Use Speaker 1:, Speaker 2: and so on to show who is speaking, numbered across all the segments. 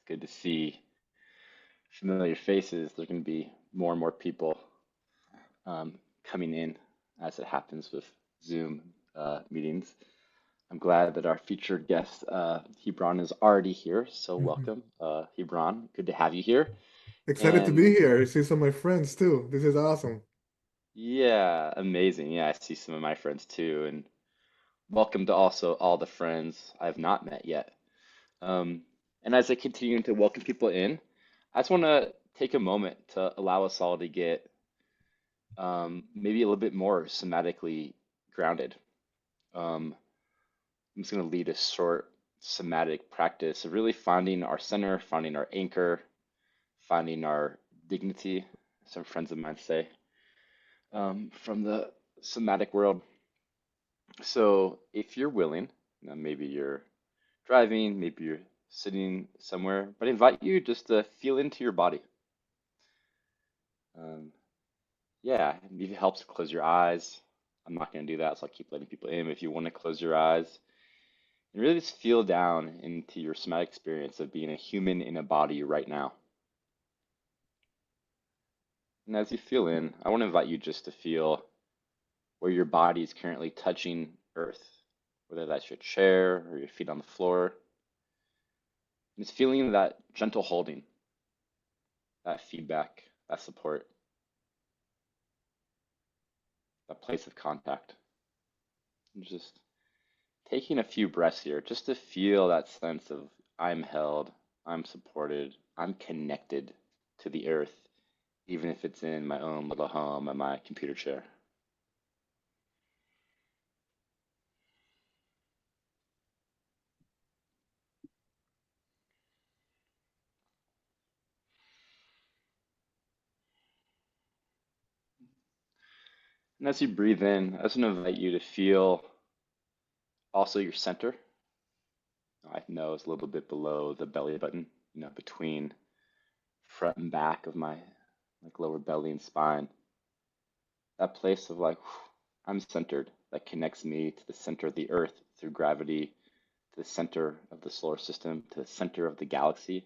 Speaker 1: good to see familiar faces. There's going to be more and more people um, coming in as it happens with Zoom meetings. I'm glad that our featured guest, Gibrán, is already here. So
Speaker 2: Mhm.
Speaker 1: welcome, Gibrán. Good to have you here.
Speaker 2: Excited to be
Speaker 1: And
Speaker 2: here. See some of my friends too. This is awesome.
Speaker 1: yeah, amazing. Yeah, I see some of my friends too. And welcome to also all the friends I've not met yet. Um, and as I continue to welcome people in, I just want to take a moment to allow us all to get maybe a little bit more somatically grounded. Um, I'm just going to lead a short somatic practice of really finding our center, finding our anchor, finding our dignity, some friends of mine say, from the somatic world. So if you're willing, maybe you're driving, maybe you're sitting somewhere, but I invite you just to feel into your body. Um, yeah, maybe it helps to close your eyes. I'm not going to do that, so I'll keep letting people in. If you want to close your eyes and really just feel down into your somatic experience of being a human in a body right now. And as you feel in, I want to invite you just to feel where your body is currently touching earth, whether that's your chair or your feet on the floor. And it's feeling that gentle holding, that feedback, that support, that place of contact. And just taking a few breaths here just to feel that sense of I'm held, I'm supported, I'm connected to the earth, even if it's in my own little home at my computer chair. And as you breathe in, I just want to invite you to feel also your center. I know it's a little bit below the belly button, between front and back of my like lower belly and spine. That place of like, I'm centered, that connects me to the center of the earth through gravity, to the center of the solar system, to the center of the galaxy.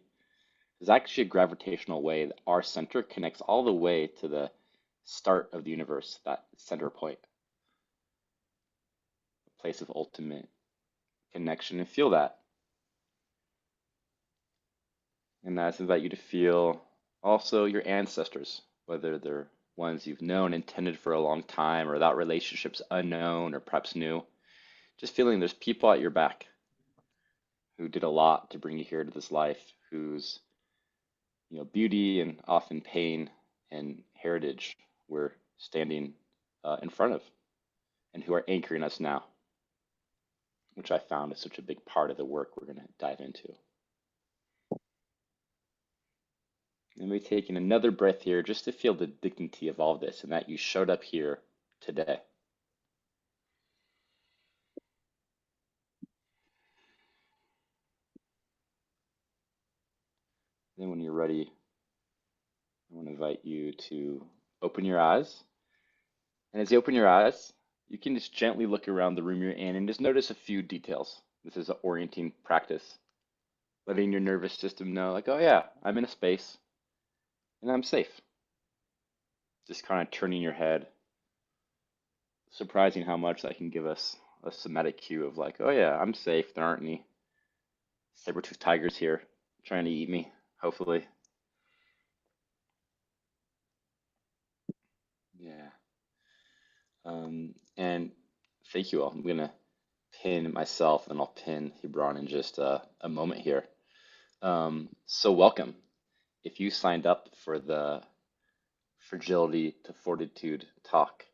Speaker 1: There's actually a gravitational way that our center connects all the way to the start of the universe, that center point, a place of ultimate connection, and feel that. And I just invite you to feel also your ancestors, whether they're ones you've known and tended for a long time, or that relationship's unknown or perhaps new. Just feeling there's people at your back who did a lot to bring you here to this life, whose beauty and often pain and heritage we're standing in front of, and who are anchoring us now, which I found is such a big part of the work we're going to dive into. And we're taking another breath here just to feel the dignity of all this and that you showed up here today. Then, when you're ready, I want to invite you to open your eyes. And as you open your eyes, you can just gently look around the room you're in and just notice a few details. This is an orienting practice, letting your nervous system know, like, oh yeah, I'm in a space and I'm safe. Just kind of turning your head, surprising how much that can give us a somatic cue of, like, oh yeah, I'm safe. There aren't any saber-toothed tigers here trying to eat me, hopefully. Yeah. And thank you all. I'm gonna pin myself and I'll pin Hebron in just a moment here. So welcome. If you signed up for the Fragility to Fortitude talk,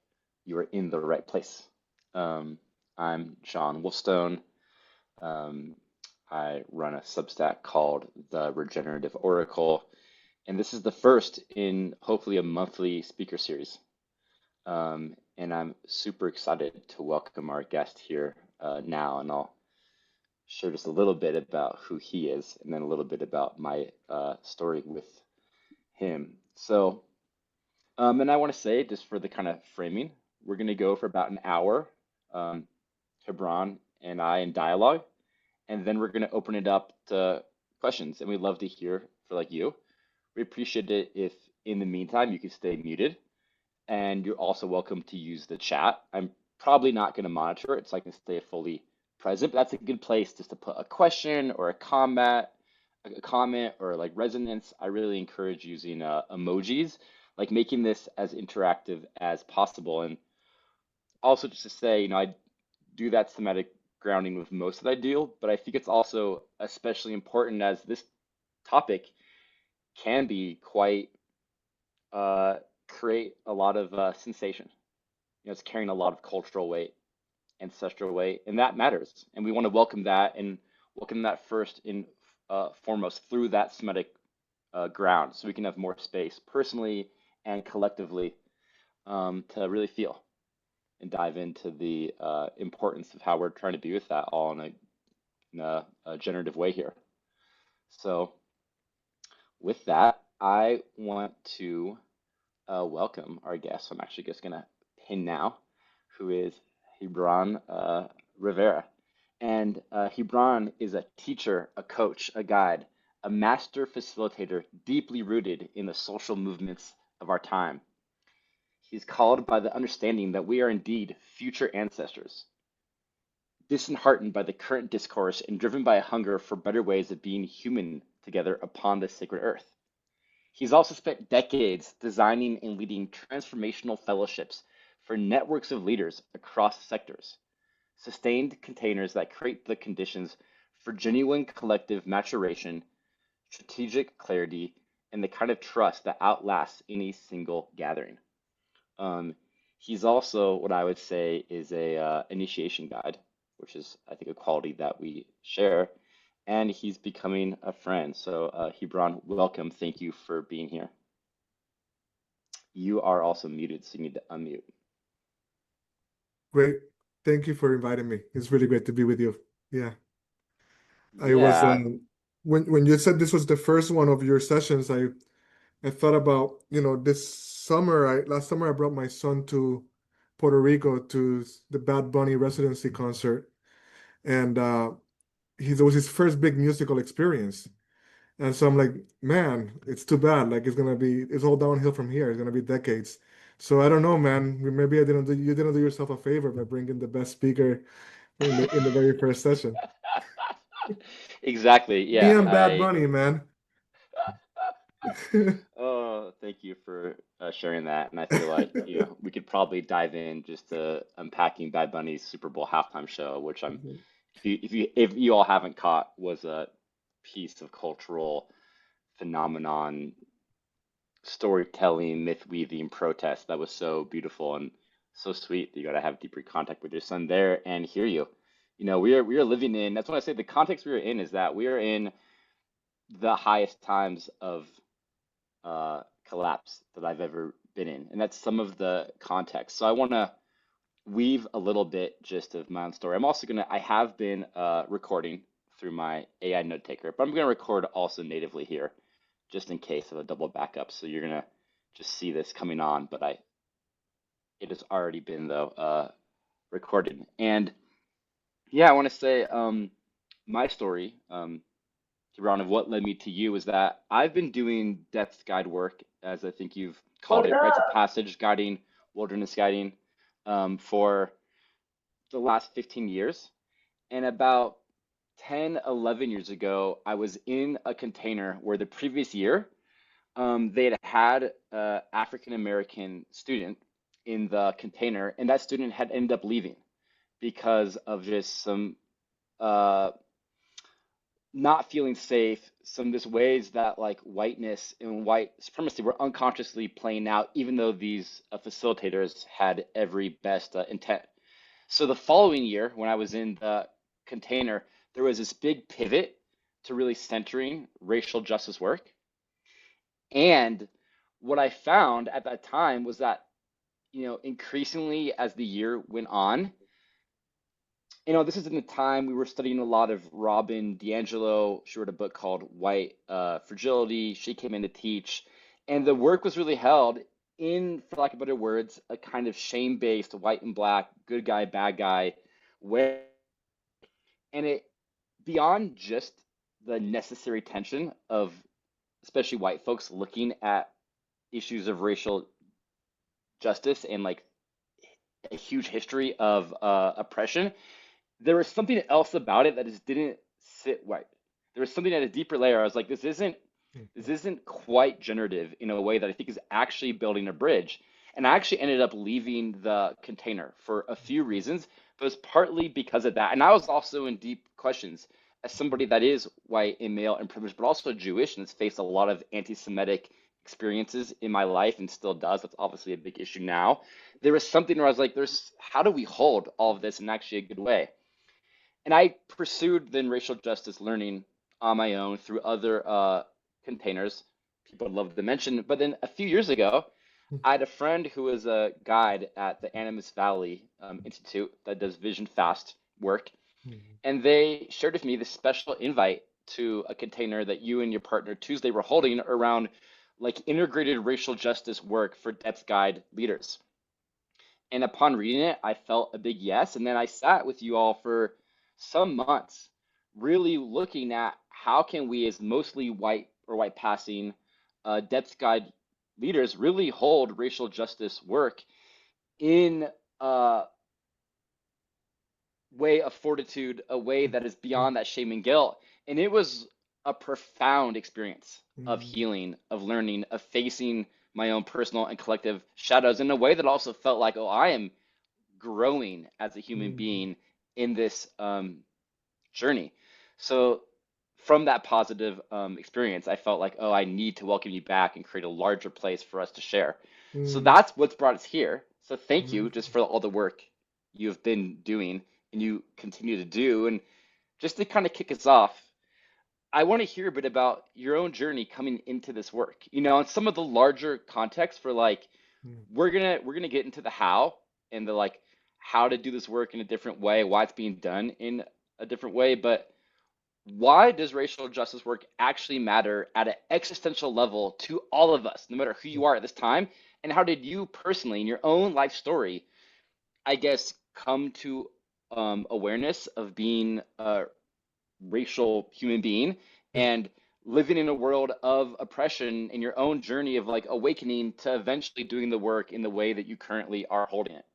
Speaker 1: you are in the right place. Um, I'm John Wolfstone. Um, I run a Substack called the Regenerative Oracle, and this is the first in hopefully a monthly speaker series. And I'm super excited to welcome our guest here now, and I'll share just a little bit about who he is, and then a little bit about my story with him. And I want to say, just for the kind of framing, we're going to go for about an hour, um, Gibrán and I in dialogue, and then we're going to open it up to questions, and we'd love to hear for like you. We appreciate it if in the meantime you could stay muted, and you're also welcome to use the chat. I'm probably not going to monitor it, so I can stay fully present, but that's a good place just to put a question or a comment or like resonance. I really encourage using emojis, like making this as interactive as possible. And also just to say, I do that semantic grounding with most that I do, but I think it's also especially important as this topic can be quite uh, create a lot of sensation. It's carrying a lot of cultural weight, ancestral weight, and that matters. And we want to welcome that and welcome that first and foremost through that Semitic ground, so we can have more space personally and collectively to really feel and dive into the importance of how we're trying to be with that all in a generative way here. So, with that, I want to welcome our guest. I'm actually just going to pin now, who is Gibrán Rivera. And Gibrán is a teacher, a coach, a guide, a master facilitator deeply rooted in the social movements of our time. He's called by the understanding that we are indeed future ancestors, disheartened by the current discourse and driven by a hunger for better ways of being human together upon this sacred earth. He's also spent decades designing and leading transformational fellowships for networks of leaders across sectors, sustained containers that create the conditions for genuine collective maturation, strategic clarity, and the kind of trust that outlasts any single gathering. Um, he's also what I would say is a initiation guide, which is I think a quality that we share, and he's becoming a friend. So, Gibrán, welcome. Thank you for being here. You are also muted, so you need to unmute.
Speaker 2: Great. Thank you for inviting me. It's really great to be with you. Yeah. I was
Speaker 1: Yeah,
Speaker 2: when you said this was the first one of your sessions, I thought about, this summer, I last summer I brought my son to Puerto Rico to the Bad Bunny residency concert, and it was his first big musical experience. And so I'm like, man, it's too bad. Like it's all downhill from here. It's gonna be decades. So I don't know, man. Maybe you didn't do yourself a favor by bringing the best speaker in the very first session.
Speaker 1: exactly.
Speaker 2: Me
Speaker 1: Yeah,
Speaker 2: and Bad Bunny, man.
Speaker 1: oh, thank you for sharing that. And I feel like, we could probably dive in just to unpacking Bad Bunny's Super Bowl halftime show, which if you all haven't caught, was a piece of cultural phenomenon, storytelling, myth weaving, protest that was so beautiful and so sweet that you got to have deeper contact with your son there and hear you. We are living in. That's what I say. The context we are in is that we are in the highest times of collapse that I've ever been in, and that's some of the context. So I want to weave a little bit just of my own story. I have been recording through my AI note taker, but I'm gonna record also natively here, just in case of a double backup. So you're gonna just see this coming on, but it has already been though recorded. And yeah, I want to say my story, Gibrán, of what led me to you is that I've been doing depth guide work, as I think you've called it, rites of passage guiding, wilderness guiding, for the last 15 years. And about 10, 11 years ago, I was in a container where the previous year they had African American student in the container, and that student had ended up leaving because of just some uh, not feeling safe, some just ways that like whiteness and white supremacy were unconsciously playing out, even though these facilitators had every best intent. So the following year, when I was in the container, there was this big pivot to really centering racial justice work. And what I found at that time was that, increasingly as the year went on, this is in the time we were studying a lot of Robin DiAngelo. She wrote a book called White Fragility. She came in to teach, and the work was really held in, for lack of better words, a kind of shame-based white and black, good guy, bad guy way. And it beyond just the necessary tension of especially white folks looking at issues of racial justice and like a huge history of oppression, there was something else about it that just didn't sit right. There was something at a deeper layer. I was like, this isn't quite generative in a way that I think is actually building a bridge. And I actually ended up leaving the container for a few reasons, but it was partly because of that. And I was also in deep questions as somebody that is white and male and privileged, but also Jewish and has faced a lot of anti-Semitic experiences in my life and still does. That's obviously a big issue now. There was something where I was like, there's how do we hold all of this in actually a good way? And I pursued then racial justice learning on my own through other containers. People would love to mention. But then a few years ago, I had a friend who was a guide at the Amidst Valley Institute that does Vision Fast work. And they shared with me this special invite to a container that you and your partner Tuesday were holding around like integrated racial justice work for Depth Guide leaders. And upon reading it, I felt a big yes. And then I sat with you all for some months, really looking at how can we, as mostly white or white passing depth guide leaders, really hold racial justice work in a way of fortitude, a way that is beyond that shame and guilt. And it was a profound experience of healing, of learning, of facing my own personal and collective shadows in a way that also felt like, oh, I am growing as a human being in this journey. So from that positive experience, I felt like, oh, I need to welcome you back and create a larger place for us to share. So that's what's brought us here. So thank you just for all the work you've been doing and you continue to do. And just to kind of kick us off, I want to hear a bit about your own journey coming into this work, you know, and some of the larger context for like we're gonna get into the how and the like how to do this work in a different way, why it's being done in a different way, but why does racial justice work actually matter at an existential level to all of us, no matter who you are at this time? And how did you personally, in your own life story, I guess, come to awareness of being a racial human being and living in a world of oppression in your own journey of like awakening to eventually doing the work in the way that you currently are holding it?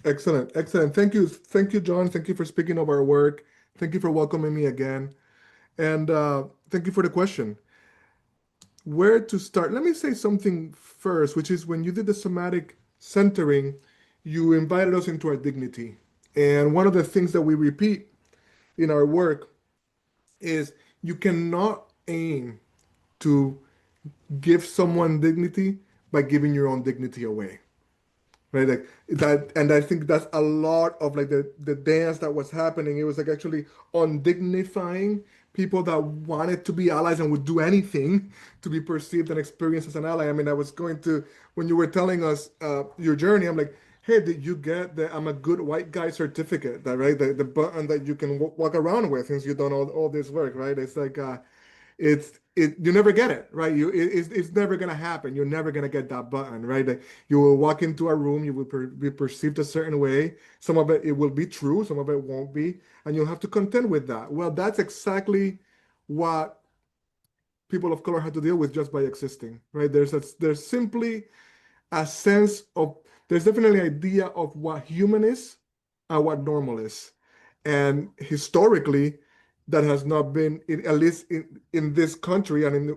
Speaker 2: Excellent, excellent. Thank you, John. Thank you for speaking of our work. Thank you for welcoming me again, and thank you for the question. Where to start? Let me say something first, which is when you did the somatic centering, you invited us into our dignity. And one of the things that we repeat in our work is you cannot aim to give someone dignity by giving your own dignity away. Right, like that, and I think that's a lot of like the dance that was happening. It was like actually undignifying people that wanted to be allies and would do anything to be perceived and experienced as an ally. I mean, I was going to, when you were telling us your journey, I'm like, hey, did you get the I'm a good white guy certificate? That right, the button that you can walk around with since you've done all this work, right? It's like you never get it, right? It's never gonna happen. You're never gonna get that button, right? Like, you will walk into a room, you will be perceived a certain way. Some of it will be true, some of it won't be, and you'll have to contend with that. Well, that's exactly what people of color have to deal with just by existing, right? There's simply a sense of there's definitely an idea of what human is and what normal is. And historically, that has not been, at least in this country and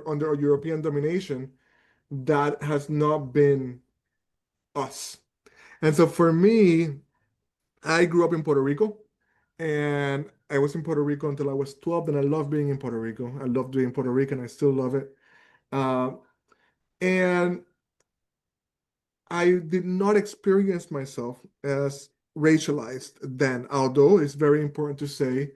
Speaker 2: under European domination, that has not been us. And so for me, I grew up in Puerto Rico, and I was in Puerto Rico until I was 12, and I love being in Puerto Rico. I love being Puerto Rican. I still love it. Uh, and I did not experience myself as racialized then, although it's very important to say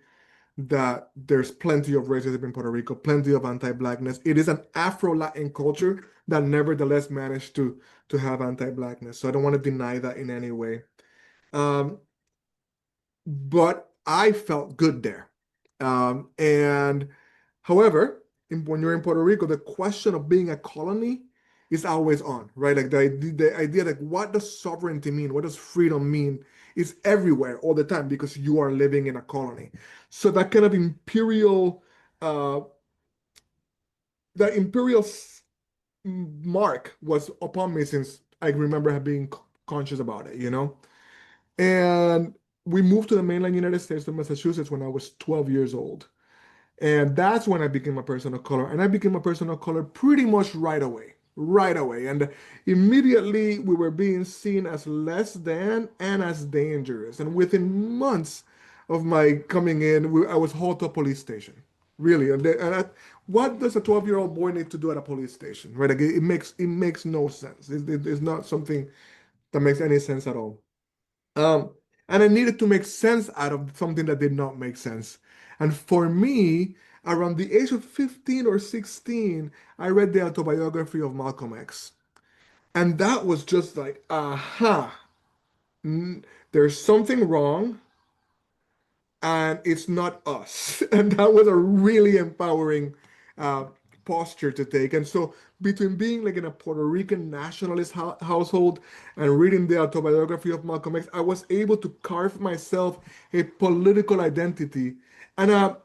Speaker 2: that there's plenty of racism in Puerto Rico, plenty of anti-blackness. It is an Afro-Latin culture that nevertheless managed to have anti-blackness. So I don't want to deny that in any way. Um, but I felt good there. And however, when you're in Puerto Rico, the question of being a colony is always on, right? Like the idea, like what does sovereignty mean? What does freedom mean? Is everywhere all the time because you are living in a colony. So that kind of imperial uh, the imperial mark was upon me since I remember being conscious about it, you know? And we moved to the mainland United States to Massachusetts when I was 12 years old. And that's when I became a person of color. And I became a person of color pretty much right away. Right away. And immediately we were being seen as less than and as dangerous. And within months of my coming in, I was hauled to a police station. Really. What does a 12-year-old boy need to do at a police station? Right? Like, it makes no sense. It's not something that makes any sense at all. Um, and I needed to make sense out of something that did not make sense. And for me, around the age of 15 or 16, I read the autobiography of Malcolm X. And that was just like, aha, there's something wrong and it's not us. And that was a really empowering uh, posture to take. And so, between being like in a Puerto Rican nationalist household and reading the autobiography of Malcolm X, I was able to carve myself a political identity and a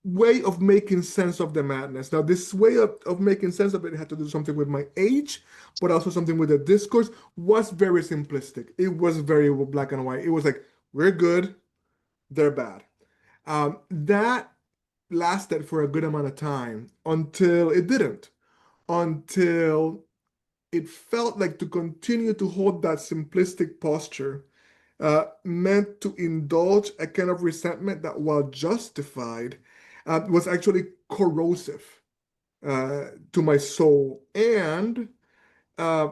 Speaker 2: way of making sense of the madness. Now, this way of making sense of it had to do something with my age, but also something with the discourse, was very simplistic. It was very black and white. It was like, we're good, they're bad. That lasted for a good amount of time until it didn't, until it felt like to continue to hold that simplistic posture meant to indulge a kind of resentment that, while justified, was actually corrosive to my soul. And uh,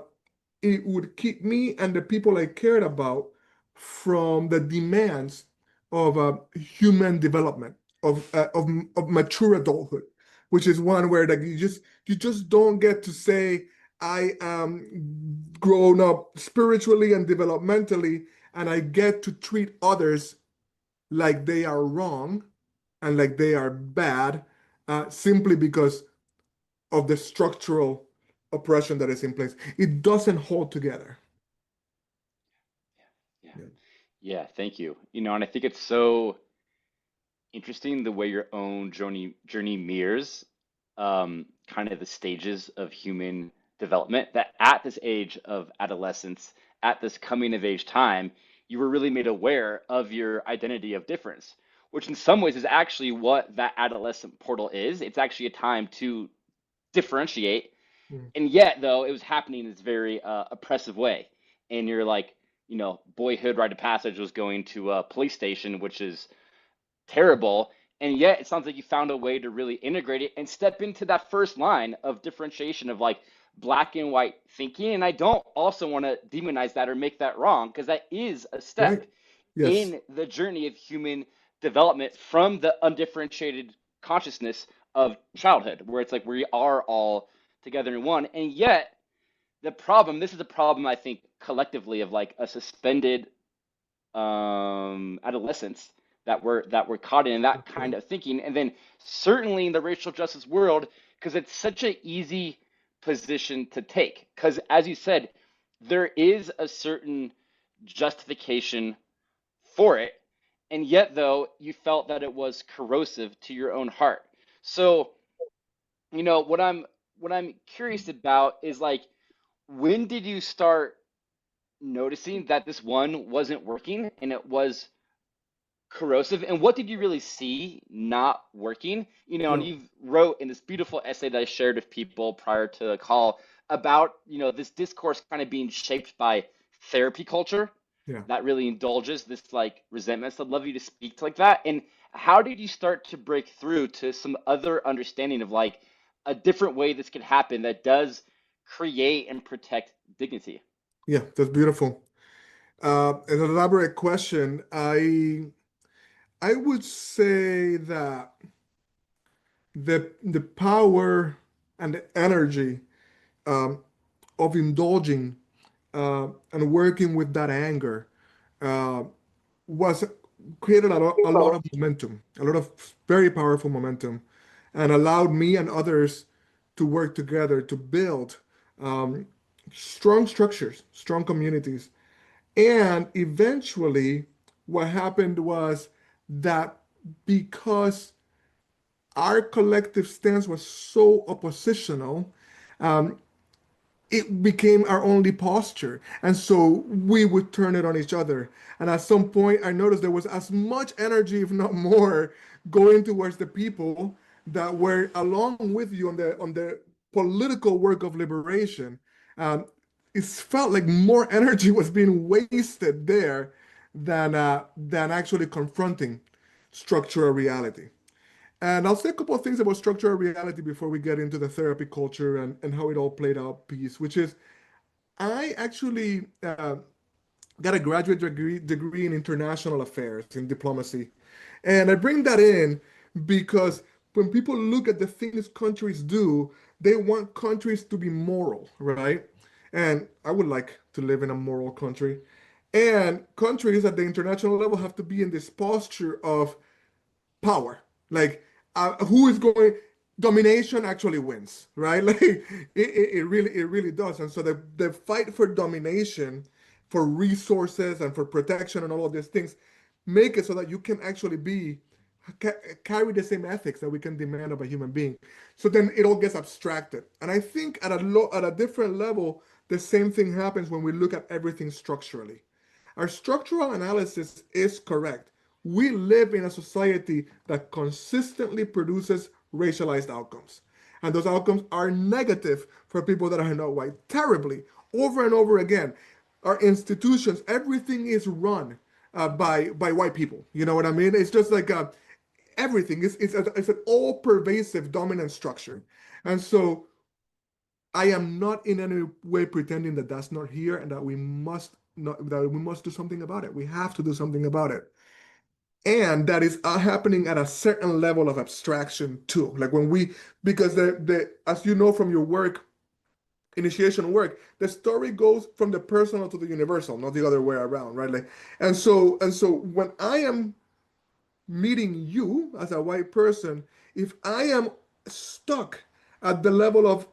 Speaker 2: it would keep me and the people I cared about from the demands of human development, of mature adulthood, which is one where like you just don't get to say I am grown up spiritually and developmentally, and I get to treat others like they are wrong and like they are bad, simply because of the structural oppression that is in place. It doesn't hold together.
Speaker 1: Yeah.
Speaker 2: Yeah.
Speaker 1: Yeah, thank you. And I think it's so interesting the way your own journey mirrors kind of the stages of human development, that at this age of adolescence, at this coming of age time, you were really made aware of your identity of difference, which in some ways is actually what that adolescent portal is. It's actually a time to differentiate.
Speaker 2: Mm.
Speaker 1: And yet, though, it was happening in this very oppressive way. And you're like, boyhood rite of passage was going to a police station, which is terrible. And yet it sounds like you found a way to really integrate it and step into that first line of differentiation of like black and white thinking. And I don't also want to demonize that or make that wrong, because that is a
Speaker 2: Right?
Speaker 1: step
Speaker 2: Yes.
Speaker 1: in the journey of human development from the undifferentiated consciousness of childhood, where it's like we are all together in one. And yet, this is a problem, I think, collectively, of like a suspended adolescence that we're caught in that kind
Speaker 2: Right.
Speaker 1: of thinking, and then certainly in the racial justice world, because it's such an easy position to take. Because as you said, there is a certain justification for it, and yet though you felt that it was corrosive to your own heart. So what I'm curious about is like, when did you start noticing that this one wasn't working and it was corrosive, and what did you really see not working? And
Speaker 2: Yeah.
Speaker 1: you wrote in this beautiful essay that I shared with people prior to the call about this discourse kind of being shaped by therapy culture
Speaker 2: Yeah.
Speaker 1: that really indulges this like resentment. So I'd love you to speak to like that, and how did you start to break through to some other understanding of like a different way this could happen that does create and protect dignity?
Speaker 2: Yeah. That's beautiful. An elaborate question. I would say that the power and the energy um, of indulging and working with that anger uh, was created a lot of momentum, a lot of very powerful momentum, and allowed me and others to work together to build um, strong structures, strong communities. And eventually, what happened was that because our collective stance was so oppositional, um, it became our only posture. And so we would turn it on each other. And at some point, I noticed there was as much energy, if not more, going towards the people that were along with you on the political work of liberation. Um, it felt like more energy was being wasted there than actually confronting structural reality. And I'll say a couple of things about structural reality before we get into the therapy culture and how it all played out piece, which is I actually got a graduate degree in international affairs in diplomacy. And I bring that in because when people look at the things countries do, they want countries to be moral, right? And I would like to live in a moral country. And countries at the international level have to be in this posture of power. Like, who is going? Domination actually wins, right? Like, it really does. And so the fight for domination, for resources, and for protection, and all of these things, make it so that you can actually be ca carry the same ethics that we can demand of a human being. So then it all gets abstracted. And I think at a different level, the same thing happens when we look at everything structurally. Our structural analysis is correct. We live in a society that consistently produces racialized outcomes. And those outcomes are negative for people that are not white, terribly, over and over again. Our institutions, everything is run by white people. You know what I mean? It's just like everything. It's an all pervasive dominant structure. And so I am not in any way pretending that that's not here and that we must do something about it. We have to do something about it. And that is happening at a certain level of abstraction too. Like when we, because the as you know from your work, initiation work, the story goes from the personal to the universal, not the other way around, right? Like, and so when I am meeting you as a white person, if I am stuck at the level of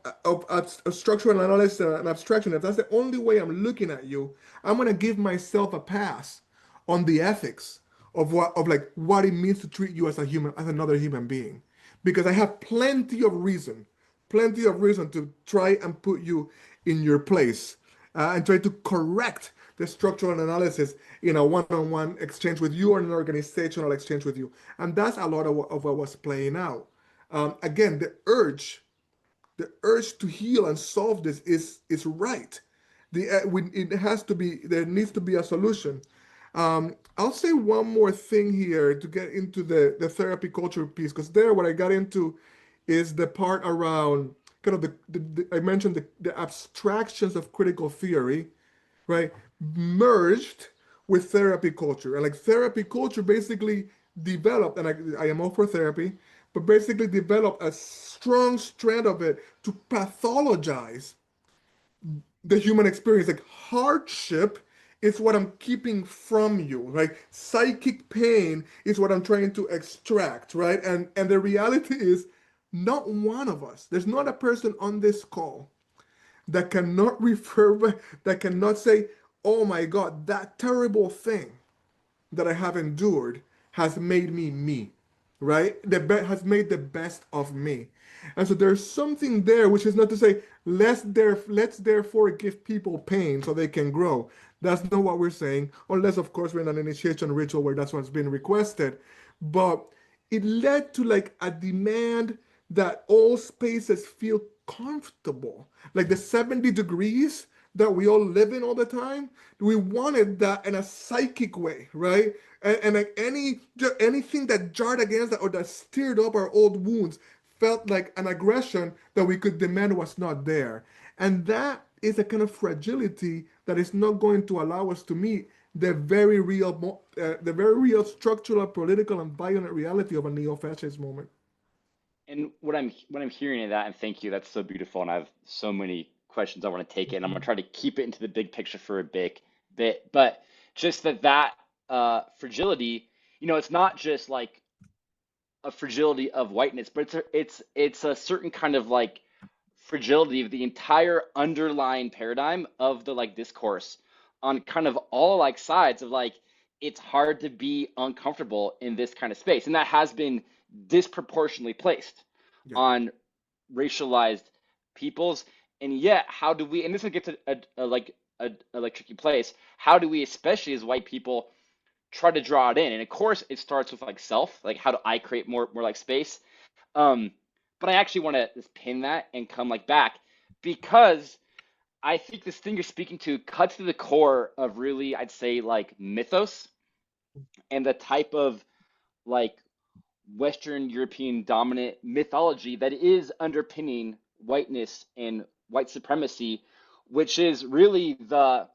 Speaker 2: structural analysis and abstraction, if that's the only way I'm looking at you, I'm gonna give myself a pass on the ethics of like what it means to treat you as a human, as another human being, because I have plenty of reason to try and put you in your place and try to correct the structural analysis in a one-on-one exchange with you or an organizational exchange with you. And that's a lot of what was playing out. Again, the urge to heal and solve this is right. It has to be, there needs to be a solution. I'll say one more thing here to get into the therapy culture piece, because there what I got into is the part around kind of I mentioned the abstractions of critical theory, right, merged with therapy culture. And like therapy culture basically developed, and I am all for therapy, but basically developed a strong strand of it to pathologize the human experience. Like hardship is what I'm keeping from you, right? Psychic pain is what I'm trying to extract, right? And the reality is not one of us, there's not a person on this call that cannot that cannot say, oh my God, that terrible thing that I have endured has made me me, right? Has made the best of me. And so there's something there, which is not to say let's therefore give people pain so they can grow. That's not what we're saying, unless of course we're in an initiation ritual where that's what's been requested. But it led to like a demand that all spaces feel comfortable, like the 70 degrees that we all live in all the time. We wanted that in a psychic way, right? And like anything that jarred against that or that stirred up our old wounds felt like an aggression that we could demand was not there. And that is a kind of fragility that is not going to allow us to meet the very real structural, political, and violent reality of a neo-fascist moment.
Speaker 1: And what I'm hearing in that, and thank you, that's so beautiful, and I have so many questions I want to take it, and I'm gonna try to keep it into the big picture for a bit, but just that fragility, it's not just like a fragility of whiteness, but it's a certain kind of like fragility of the entire underlying paradigm of the like discourse on kind of all like sides of like it's hard to be uncomfortable in this kind of space, and that has been disproportionately placed
Speaker 2: Yeah.
Speaker 1: on racialized peoples. And yet, how do we, and this gets a like tricky place, how do we, especially as white people, try to draw it in? And of course, it starts with like self, like how do I create more like space? Um, but I actually want to just pin that and come like back because I think this thing you're speaking to cuts to the core of really, I'd say, like mythos and the type of like Western European dominant mythology that is underpinning whiteness and white supremacy, which is really the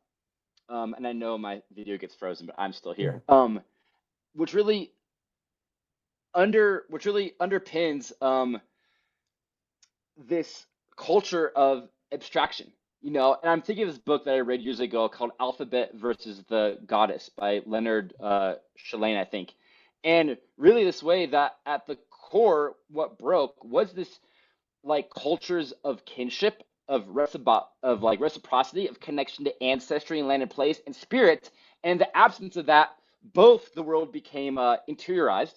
Speaker 1: and I know my video gets frozen, but I'm still here.
Speaker 2: Mhm.
Speaker 1: Which really underpins this culture of abstraction, you know. And I'm thinking of this book that I read years ago called Alphabet versus the Goddess by Leonard Shalane, I think. And really, this way that at the core, what broke was this like cultures of kinship, of like reciprocity, of connection to ancestry and land and place and spirit. And in the absence of that, both the world became interiorized.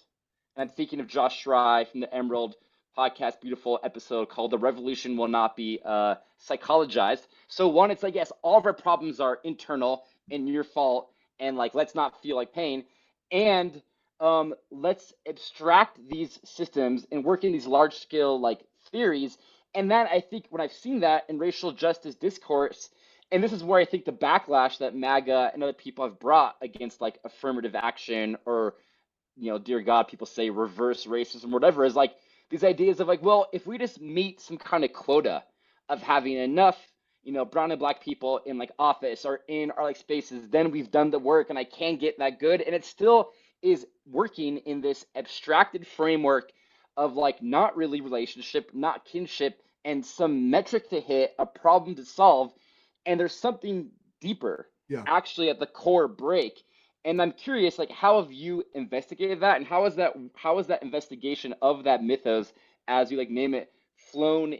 Speaker 1: And I'm thinking of Josh Schry from the Emerald podcast, beautiful episode called "The Revolution Will Not Be Psychologized." So one, it's like yes, all of our problems are internal and your fault, and like let's not feel like pain, and let's abstract these systems and work in these large scale like theories. And that I think when I've seen that in racial justice discourse, and this is where I think the backlash that MAGA and other people have brought against like affirmative action or dear God, people say reverse racism, whatever, is like these ideas of like, well, if we just meet some kind of quota of having enough, brown and black people in like office or in our like spaces, then we've done the work and I can get that good. And it still is working in this abstracted framework of like not really relationship, not kinship, and some metric to hit, a problem to solve. And there's something deeper
Speaker 2: Yeah.
Speaker 1: actually at the core break. And I'm curious, like, how have you investigated that, and how is that investigation of that mythos, as you like name it, flown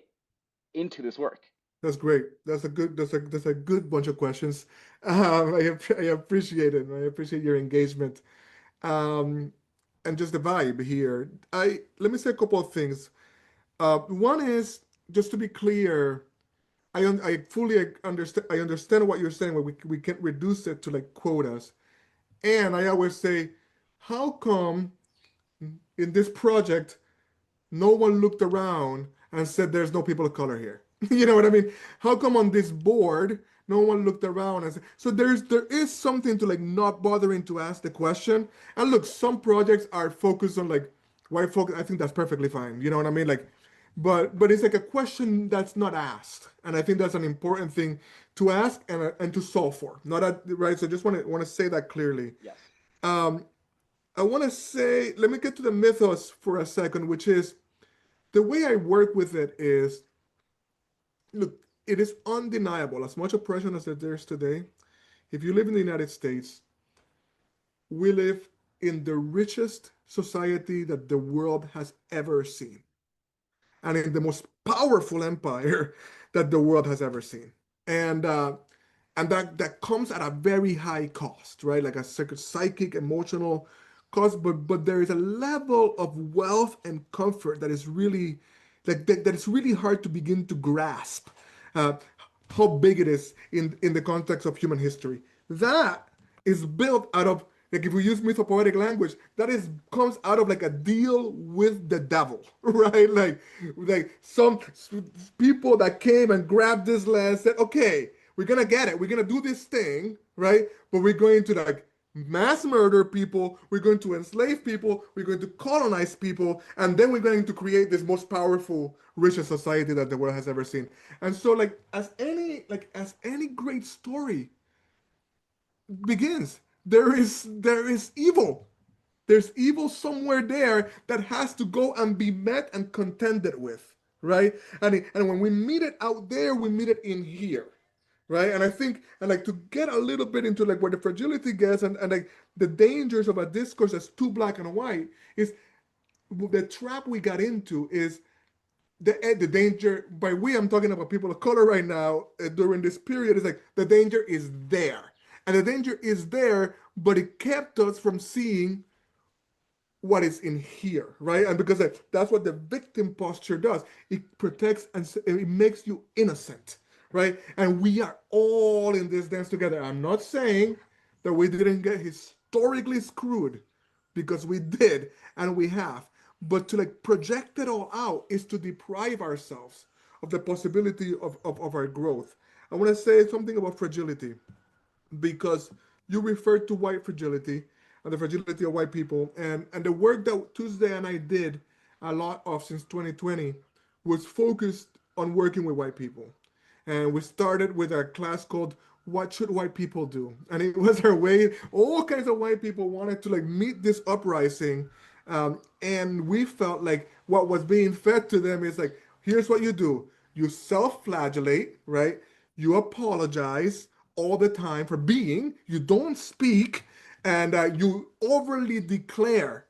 Speaker 1: into this work?
Speaker 2: That's great. That's a good bunch of questions. I appreciate it. I appreciate your engagement. Um, and just the vibe here. I Let me say a couple of things. One is just to be clear. I fully understand. I understand what you're saying. Where we can't reduce it to like quotas. And I always say, how come in this project no one looked around and said there's no people of color here? You know what I mean? How come on this board no one looked around and said, so there is something to like not bothering to ask the question. And look, some projects are focused on like white folk. I think that's perfectly fine. You know what I mean? Like, but it's like a question that's not asked, and I think that's an important thing to ask and to solve for. Not at, right. So just want to say that clearly.
Speaker 1: Yes.
Speaker 2: Um, I want to say, let me get to the mythos for a second, which is the way I work with it is, look, it is undeniable, as much oppression as there is today. If you live in the United States, we live in the richest society that the world has ever seen, and in the most powerful empire that the world has ever seen. And that comes at a very high cost, right? Like a psychic, emotional cost. But there is a level of wealth and comfort that is really that is really hard to begin to grasp. Uh, how big it is in the context of human history. That is built out of, like, if we use mythopoetic language, that is comes out of like a deal with the devil, right? Like some people that came and grabbed this land said, okay, we're gonna get it, we're gonna do this thing, right? But we're going to like mass murder people, we're going to enslave people, we're going to colonize people, and then we're going to create this most powerful, richest society that the world has ever seen. And so, like, as any great story begins, there is evil. There's evil somewhere there that has to go and be met and contended with, right? And when we meet it out there, we meet it in here, right? And I think, and like to get a little bit into like where the fragility gets, and like the dangers of a discourse that's too black and white, is the trap we got into is the danger. By we, I'm talking about people of color right now, during this period. Is like the danger is there, and the danger is there, but it kept us from seeing what is in here, right? And because that's what the victim posture does. It protects and it makes you innocent, right? And we are all in this dance together. I'm not saying that we didn't get historically screwed, because we did and we have. But to like project it all out is to deprive ourselves of the possibility of our growth. I want to say something about fragility, because you referred to white fragility and the fragility of white people, and the work that Tuesday and I did a lot of since 2020 was focused on working with white people. And we started with a class called "What Should White People Do?" And it was our way. All kinds of white people wanted to like meet this uprising, and we felt like what was being fed to them is like, here's what you do: you self-flagellate, right? You apologize all the time for being. You don't speak, and you overly declare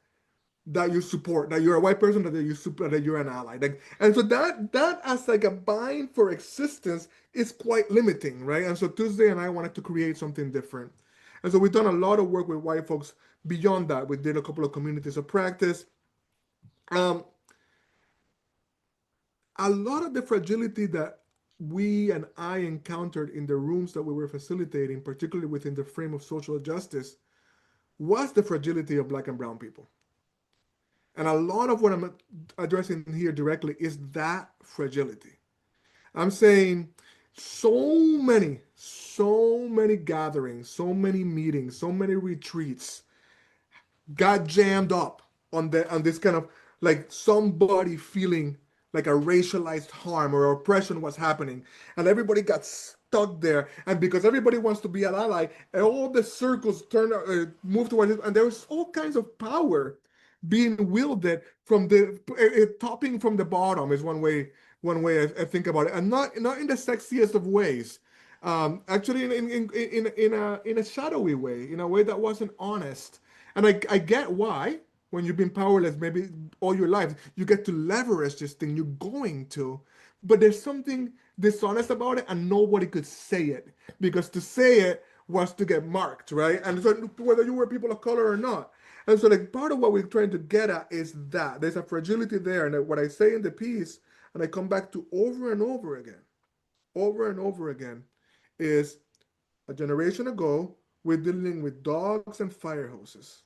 Speaker 2: that you support, that you're a white person, that you support, that you're an ally. Like, and so that as like a bind for existence is quite limiting, right? And so Tuesday and I wanted to create something different. And so we've done a lot of work with white folks beyond that. We did a couple of communities of practice. Um, a lot of the fragility that we and I encountered in the rooms that we were facilitating, particularly within the frame of social justice, was the fragility of Black and Brown people. And a lot of what I'm addressing here directly is that fragility. I'm saying so many gatherings, so many meetings, so many retreats got jammed up on this kind of like somebody feeling like a racialized harm or oppression was happening, and everybody got stuck there. And because everybody wants to be an ally, and all the circles turn move towards it, and there's all kinds of power being wielded from the topping from the bottom is one way I think about it, and not in the sexiest of ways. Actually, in a shadowy way, in a way that wasn't honest. And I get why, when you've been powerless maybe all your life, you get to leverage this thing you're going to. But there's something dishonest about it, and nobody could say it, because to say it was to get marked, right? And so whether you were people of color or not. And so like part of what we're trying to get at is that there's a fragility there. And what I say in the piece, and I come back to over and over again, is a generation ago, we're dealing with dogs and fire hoses.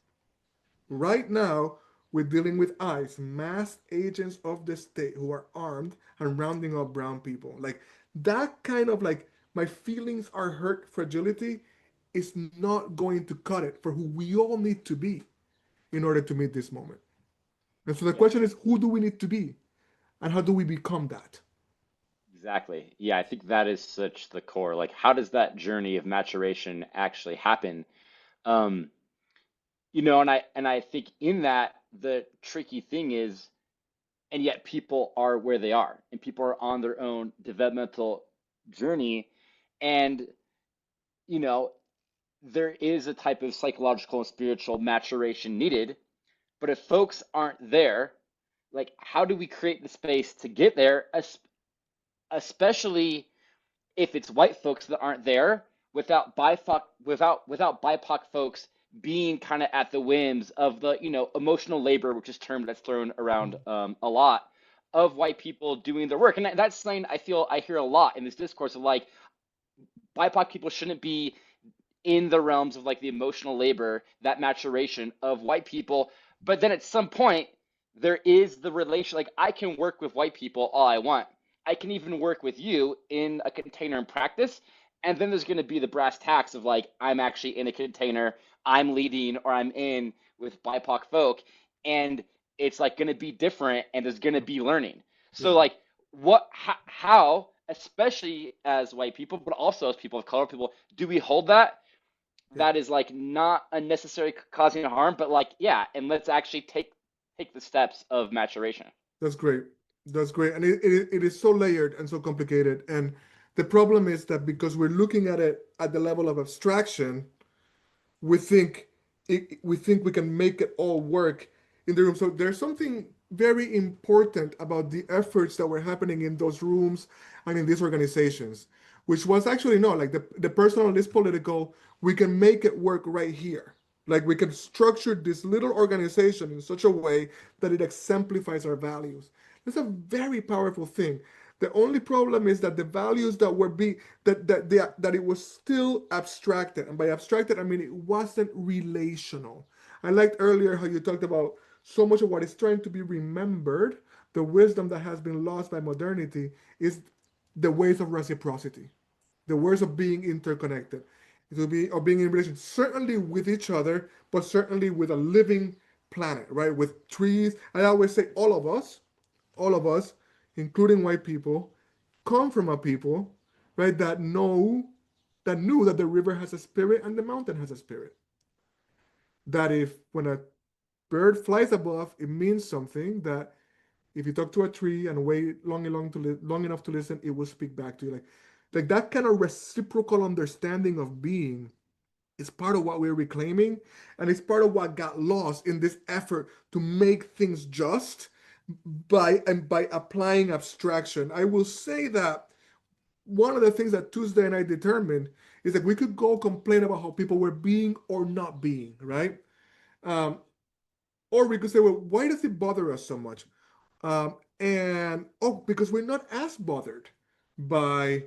Speaker 2: Right now, we're dealing with ICE, mass agents of the state who are armed and rounding up brown people. Like that kind of like my feelings are hurt fragility is not going to cut it for who we all need to be in order to meet this moment. And so the
Speaker 1: Yeah,
Speaker 2: question is, who do we need to be and how do we become that?
Speaker 1: exactly. Yeah, I think that is such the core. Like, how does that journey of maturation actually happen? Um, and I think in that the tricky thing is, and yet people are where they are, and people are on their own developmental journey, and you know, there is a type of psychological and spiritual maturation needed. But if folks aren't there, like, how do we create the space to get there, especially if it's white folks that aren't there, without BIPOC folks being kind of at the whims of the emotional labor, which is a term that's thrown around a lot, of white people doing their work. And that's something I feel I hear a lot in this discourse of like BIPOC people shouldn't be in the realms of like the emotional labor, that maturation of white people. But then at some point, there is the relation. Like, I can work with white people all I want. I can even work with you in a container in practice. And then there's going to be the brass tacks of like, I'm actually in a container, I'm leading, or I'm in with BIPOC folk. And it's like going to be different, and there's going to be learning. So,
Speaker 2: Yeah,
Speaker 1: like, how, especially as white people, but also as people of color, people, do we hold
Speaker 2: yeah.
Speaker 1: that is like not unnecessary causing harm, but like, yeah, and let's actually take the steps of maturation.
Speaker 2: That's great. That's great. And it is so layered and so complicated. And the problem is that because we're looking at it at the level of abstraction, we think we think we can make it all work in the room. So there's something very important about the efforts that were happening in those rooms and in these organizations, which was actually no, like the personal is political. We can make it work right here. Like we can structure this little organization in such a way that it exemplifies our values. That's a very powerful thing. The only problem is that the values that were being that it was still abstracted, and by abstracted I mean it wasn't relational. I liked earlier how you talked about so much of what is trying to be remembered, the wisdom that has been lost by modernity, is the ways of reciprocity, the ways of being interconnected. It will be of being in relation, certainly with each other, but certainly with a living planet, right? With trees. I always say all of us, including white people, come from a people, right, that knew that the river has a spirit and the mountain has a spirit. That if when a bird flies above, it means something. That if you talk to a tree and wait long enough to listen, it will speak back to you. Like that kind of reciprocal understanding of being is part of what we're reclaiming, and it's part of what got lost in this effort to make things just by applying abstraction. I will say that one of the things that Tuesday and I determined is that we could go complain about how people were being or not being, right? Um, or we could say, well, why does it bother us so much? And oh, because we're not as bothered by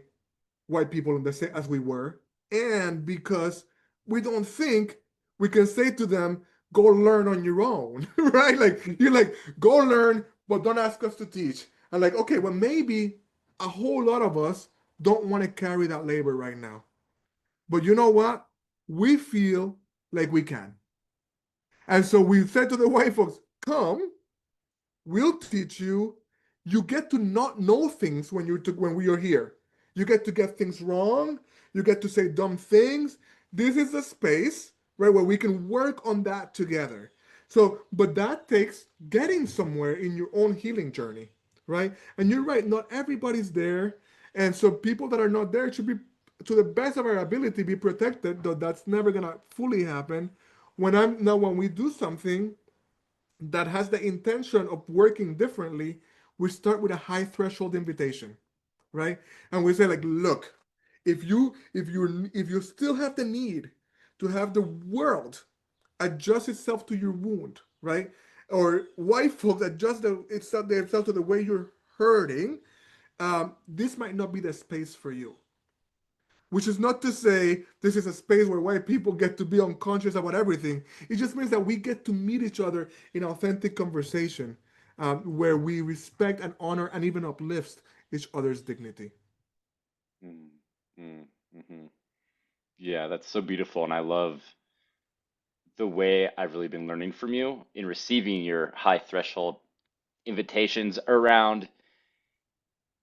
Speaker 2: white people in the same as we were, and because we don't think we can say to them, "Go learn on your own," right? Like you're like, "Go learn, but don't ask us to teach." And like, okay, well, maybe a whole lot of us don't want to carry that labor right now, but you know what? We feel like we can, and so we said to the white folks, "Come, we'll teach you. You get to not know things when we are here. You get to get things wrong. You get to say dumb things. This is a space, right, where we can work on that together." So, but that takes getting somewhere in your own healing journey, right? And you're right, not everybody's there. And so people that are not there should be, to the best of our ability, be protected, though that's never gonna fully happen. When we do something that has the intention of working differently, we start with a high threshold invitation, right? And we say like, look, if you still have the need to have the world adjust itself to your wound, right? Or white folks adjust themselves to the way you're hurting, this might not be the space for you. Which is not to say this is a space where white people get to be unconscious about everything. It just means that we get to meet each other in authentic conversation, where we respect and honor and even uplift each other's dignity.
Speaker 1: Mm, mm, mhm. Yeah, that's so beautiful. And I love the way I've really been learning from you in receiving your high threshold invitations around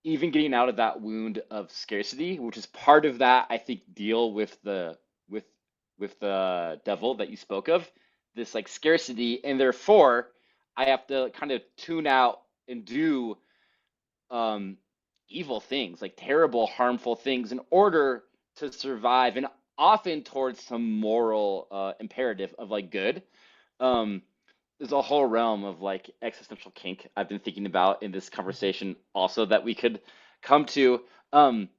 Speaker 1: even getting out of that wound of scarcity, which is part of that, I think, deal with with the devil that you spoke of, this like scarcity, and therefore I have to kind of tune out and do um evil things, like terrible, harmful things in order to survive, and often towards some moral imperative of like good. Um, there's a whole realm of like existential kink I've been thinking about in this conversation also that we could come to. Um,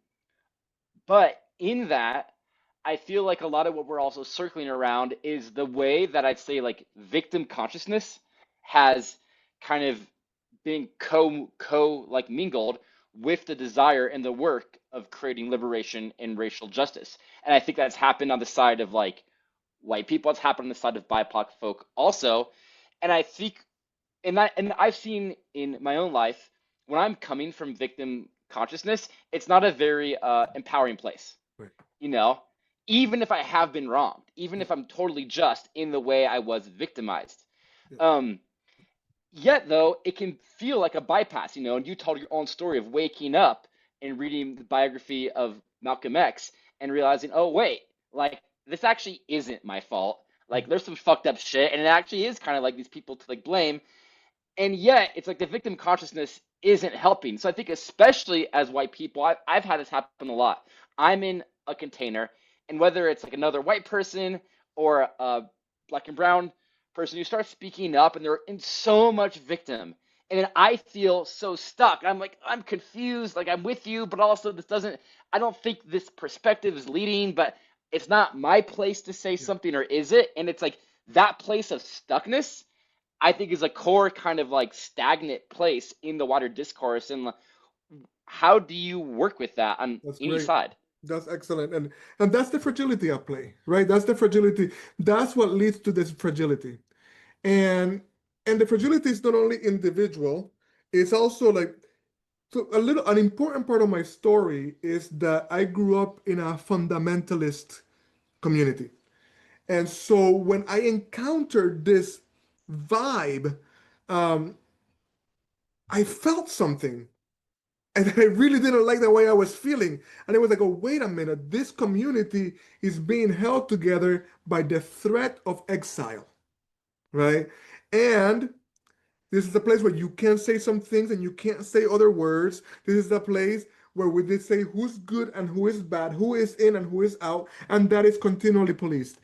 Speaker 1: but in that, I feel like a lot of what we're also circling around is the way that I'd say like victim consciousness has kind of been co like mingled with the desire and the work of creating liberation and racial justice. And I think that's happened on the side of like white people. It's happened on the side of BIPOC folk also. And I think and I've seen in my own life when I'm coming from victim consciousness, it's not a very empowering place.
Speaker 2: Right.
Speaker 1: You know, even if I have been wronged, even
Speaker 2: Yeah.
Speaker 1: if I'm totally just in the way I was victimized.
Speaker 2: Yeah.
Speaker 1: Um, Yet, though, it can feel like a bypass, you know, and you told your own story of waking up and reading the biography of Malcolm X and realizing, oh, wait, like, this actually isn't my fault. Like, there's some fucked up shit, and it actually is kind of like these people to like blame. And yet, it's like the victim consciousness isn't helping. So I think, especially as white people, I've had this happen a lot. I'm in a container, and whether it's like another white person or a black and brown person, you start speaking up, and they're in so much victim. And then I feel so stuck. I'm like, I'm confused. Like, I'm with you, but also this doesn't, I don't think this perspective is leading, but it's not my place to say
Speaker 2: Yeah,
Speaker 1: something, or is it? And it's like that place of stuckness, I think, is a core kind of like stagnant place in the wider discourse. And how do you work with that on
Speaker 2: that's
Speaker 1: any
Speaker 2: great.
Speaker 1: side?
Speaker 2: That's excellent. And that's the fragility at play, right? That's the fragility. That's what leads to this fragility. And and the fragility is not only individual, it's also like so an important part of my story is that I grew up in a fundamentalist community. And so when I encountered this vibe, um, I felt something. And I really didn't like the way I was feeling. And it was like, oh, wait a minute, this community is being held together by the threat of exile, right? And this is a place where you can say some things and you can't say other words. This is the place where we did say who's good and who is bad, who is in and who is out, and that is continually policed.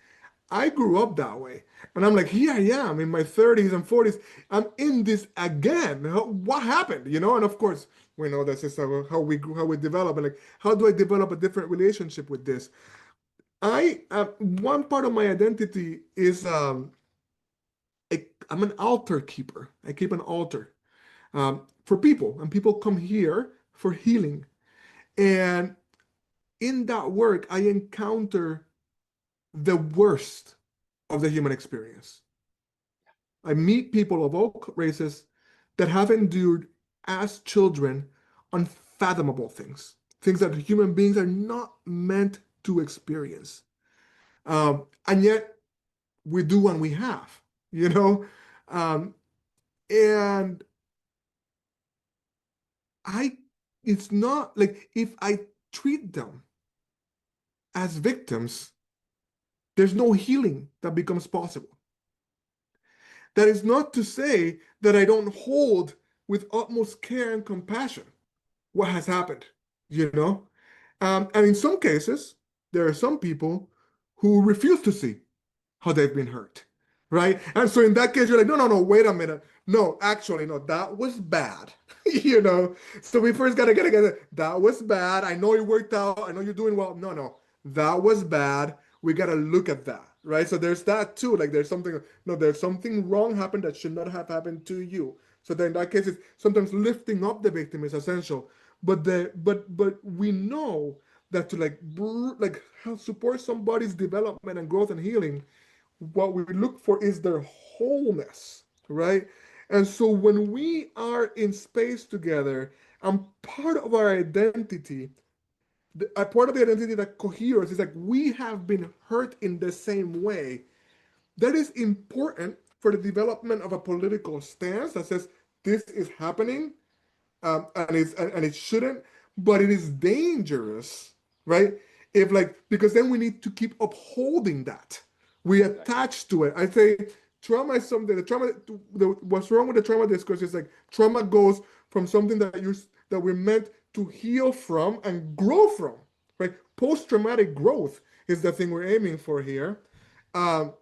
Speaker 2: I grew up that way. And I'm like, here I am in my 30s and 40s. I'm in this again. What happened? And of course, we know that's just how we develop. And like, how do I develop a different relationship with this? I one part of my identity is I'm an altar keeper. I keep an altar for people, and people come here for healing. And in that work, I encounter the worst of the human experience. I meet people of all races that have endured as children unfathomable things, things that human beings are not meant to experience. And yet we do and we have, you know? Um, and I, it's not like if I treat them as victims, there's no healing that becomes possible. That is not to say that I don't hold with utmost care and compassion what has happened, you know? And in some cases, there are some people who refuse to see how they've been hurt, right? And so in that case, you're like, no, no, no, wait a minute. No, actually, no, that was bad, you know? So we first gotta get together. That was bad. I know it worked out. I know you're doing well. No, no, that was bad. We gotta look at that, right? So there's that too. Like there's something, no, there's something wrong happened that should not have happened to you. So then in that case, it's sometimes lifting up the victim is essential. But we know that to like help support somebody's development and growth and healing, what we look for is their wholeness, right? And so when we are in space together, and part of our identity, a part of the identity that coheres is like we have been hurt in the same way. That is important for the development of a political stance that says this is happening, and it shouldn't, but it is dangerous, right? If like because then we need to keep upholding that. We
Speaker 1: Exactly.
Speaker 2: attach to it. I say trauma is something. What's wrong with the trauma discourse is like trauma goes from something that we're meant to heal from and grow from, right? Post-traumatic growth is the thing we're aiming for here. Um,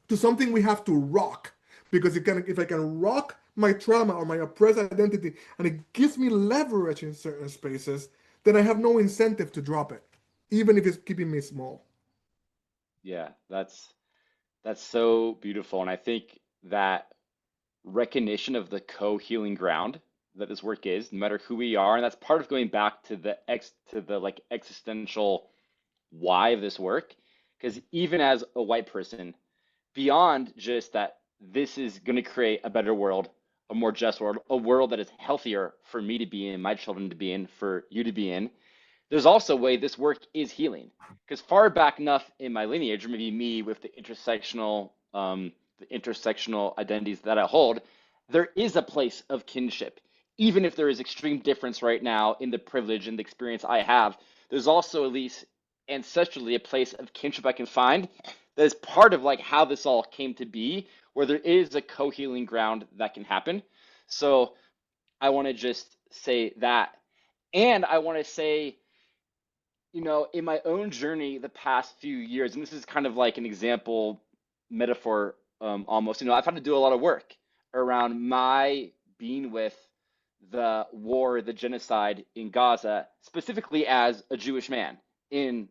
Speaker 2: to something we have to rock. Because if I can rock my trauma or my oppressed identity and it gives me leverage in certain spaces, then I have no incentive to drop it, even if it's keeping me small.
Speaker 1: Yeah, that's so beautiful. And I think that recognition of the co-healing ground that this work is, no matter who we are, and that's part of going back to the like existential why of this work. Because even as a white person, beyond just that this is going to create a better world, a more just world, a world that is healthier for me to be in, my children to be in, for you to be in, there's also a way this work is healing. Because far back enough in my lineage, or maybe me with the intersectional identities that I hold, there is a place of kinship. Even if there is extreme difference right now in the privilege and the experience I have, there's also at least ancestrally a place of kinship I can find that is part of like how this all came to be, where there is a co-healing ground that can happen. So I want to just say that. And I want to say, in my own journey the past few years, and this is kind of like an example metaphor, almost, I've had to do a lot of work around my being with the war, the genocide in Gaza, specifically as a Jewish man in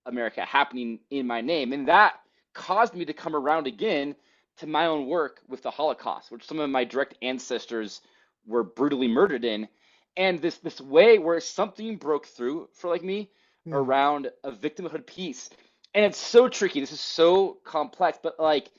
Speaker 1: America happening in my name. And that caused me to come around again to my own work with the Holocaust, which some of my direct ancestors were brutally murdered in. And this way where something broke through for like me
Speaker 2: Hmm.
Speaker 1: around a victimhood piece. And it's so tricky. This is so complex, but like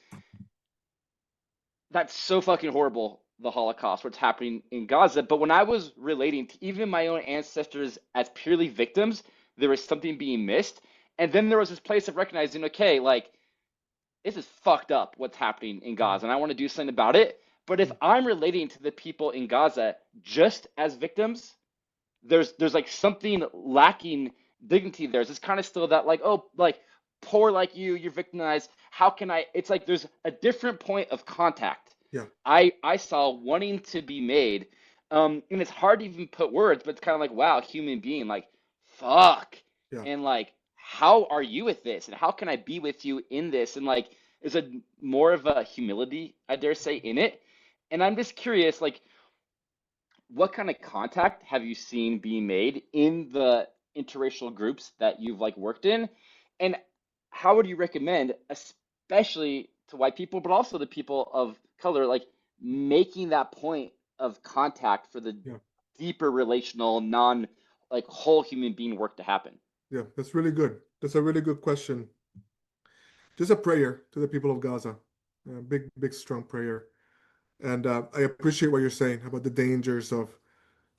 Speaker 1: that's so fucking horrible, the Holocaust, what's happening in Gaza. But when I was relating to even my own ancestors as purely victims, there was something being missed. And then there was this place of recognizing, okay, like this is fucked up what's happening in
Speaker 2: Hmm.
Speaker 1: Gaza, and I want to do something about it. But if
Speaker 2: Hmm.
Speaker 1: I'm relating to the people in Gaza just as victims, there's like something lacking dignity there. It's kind of still that like, oh, like poor like you're victimized. How can I? It's like there's a different point of contact.
Speaker 2: Yeah.
Speaker 1: I saw wanting to be made, and it's hard to even put words, but it's kind of like wow, human being, like fuck,
Speaker 2: Yeah.
Speaker 1: and like how are you with this, and how can I be with you in this, and like there's a more of a humility, I dare say, in it, and I'm just curious, like what kind of contact have you seen being made in the interracial groups that you've like worked in? And how would you recommend, especially to white people, but also the people of color, like making that point of contact for the
Speaker 2: Yeah.
Speaker 1: deeper relational, non like whole human being work to happen?
Speaker 2: Yeah. That's really good. That's a really good question. Just a prayer to the people of Gaza. A big, big, strong prayer. And I appreciate what you're saying about the dangers of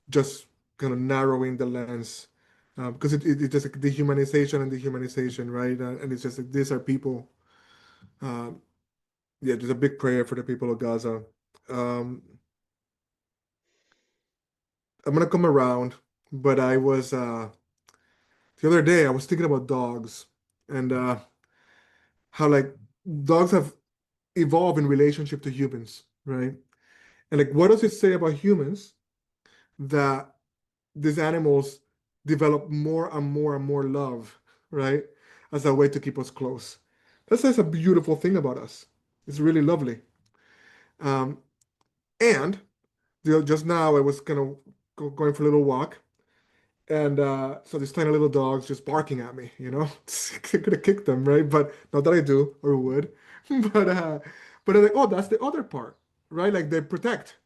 Speaker 2: just kind of narrowing the lens. Because it's just like dehumanization and dehumanization, right? And it's just like these are people. Um, yeah, there's a big prayer for the people of Gaza. Um, I'm gonna come around, but I was the other day I was thinking about dogs and how like dogs have evolved in relationship to humans, right? And like what does it say about humans that these animals develop more and more and more love, right? As a way to keep us close. That's a beautiful thing about us. It's really lovely. Um, and just now I was kind of going for a little walk. And so these tiny little dogs just barking at me, you know? I could have kicked them, right? But not that I do or would. But but I'm like, oh, that's the other part, right? Like they protect,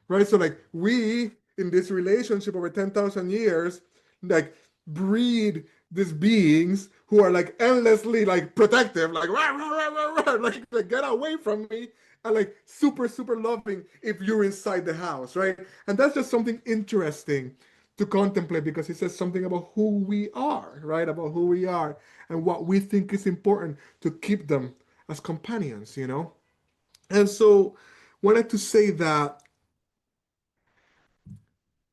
Speaker 2: right? So like we in this relationship over 10,000 years, like breed these beings who are like endlessly like protective, like rah, rah, rah, rah, rah, like get away from me, and like super, super loving if you're inside the house, right? And that's just something interesting to contemplate because it says something about who we are, right? About who we are and what we think is important to keep them as companions, you know? And so wanted to say that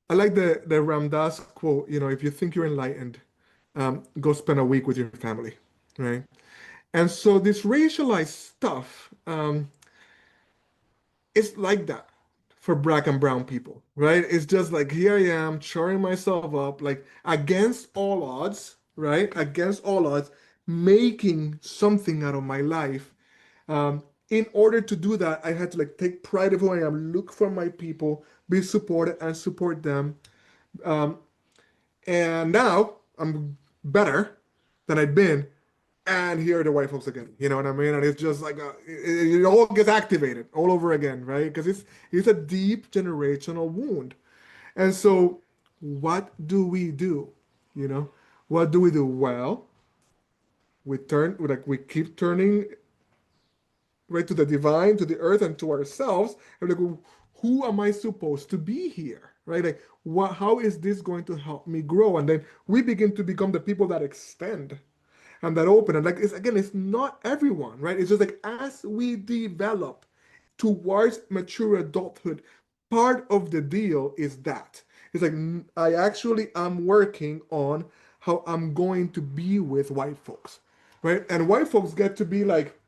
Speaker 2: I like the Ram Dass quote, you know, if you think you're enlightened, go spend a week with your family, right? And so this racialized stuff, it's like that for black and brown people, right? It's just like here I am charring myself up, like against all odds, right? Against all odds, making something out of my life. In order to do that, I had to like take pride of who I am, look for my people, be supported and support them. Um, and now I'm better than I'd been. And here are the white folks again. You know what I mean? And it's just like it all gets activated all over again, right? Because it's a deep generational wound. And so, what do we do? You know, what do we do? Well, we keep turning right to the divine, to the earth, and to ourselves. And like, who am I supposed to be here? Right? Like, what? How is this going to help me grow? And then we begin to become the people that extend and that open. And like, it's again, it's not everyone, right? It's just like as we develop towards mature adulthood, part of the deal is that it's like I actually am working on how I'm going to be with white folks, right? And white folks get to be like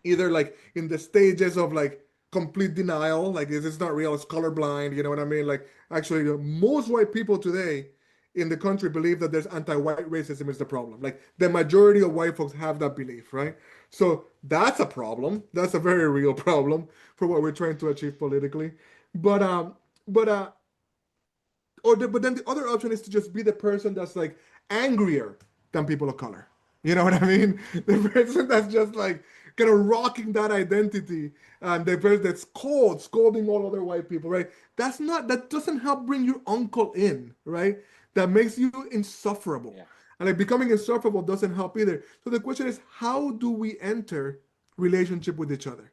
Speaker 2: either like in the stages of like complete denial, like this is not real, it's colorblind, you know what I mean? Like actually, most white people today in the country believe that there's anti-white racism is the problem. Like the majority of white folks have that belief, right? So that's a problem. That's a very real problem for what we're trying to achieve politically. But but but then the other option is to just be the person that's like angrier than people of color, You know what I mean? The person that's just like kind of rocking that identity, and the person that's cold, scolding all other white people, right? That doesn't help bring your uncle in, right? That makes you insufferable.
Speaker 1: Yeah.
Speaker 2: And like becoming insufferable doesn't help either. So the question is, how do we enter relationship with each other?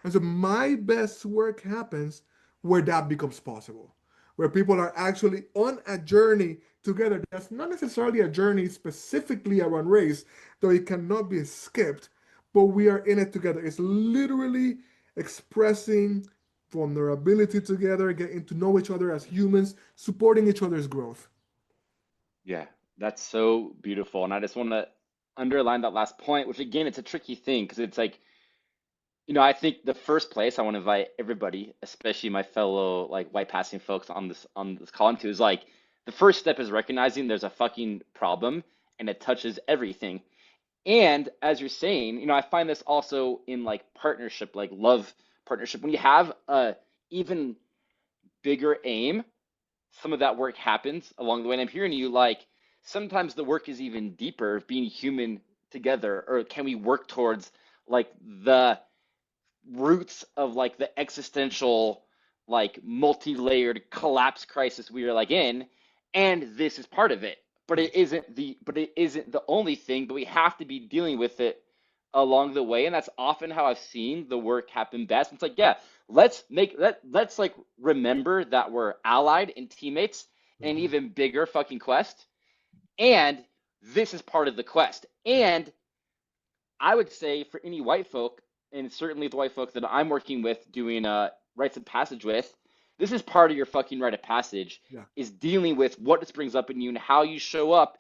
Speaker 2: And so my best work happens where that becomes possible, where people are actually on a journey together. That's not necessarily a journey specifically around race, though it cannot be skipped, but we are in it together. It's literally expressing vulnerability together, getting to know each other as humans, supporting each other's growth.
Speaker 1: Yeah, that's so beautiful. And I just want to underline that last point, which again, it's a tricky thing because it's like, I think the first place I want to invite everybody, especially my fellow like white passing folks on this call into is like the first step is recognizing there's a fucking problem and it touches everything. And as you're saying, I find this also in like partnership, like love partnership. When you have a even bigger aim, some of that work happens along the way. And I'm hearing you like sometimes the work is even deeper of being human together, or can we work towards like the roots of like the existential, like multi-layered collapse crisis we are like in, and this is part of it. But it isn't the only thing, but we have to be dealing with it along the way. And that's often how I've seen the work happen best. It's like, yeah, let's like remember that we're allied and teammates in an
Speaker 2: Mhm.
Speaker 1: even bigger fucking quest. And this is part of the quest. And I would say for any white folk, and certainly the white folk that I'm working with doing rites of passage with, this is part of your fucking rite of passage
Speaker 2: Yeah.
Speaker 1: is dealing with what this brings up in you and how you show up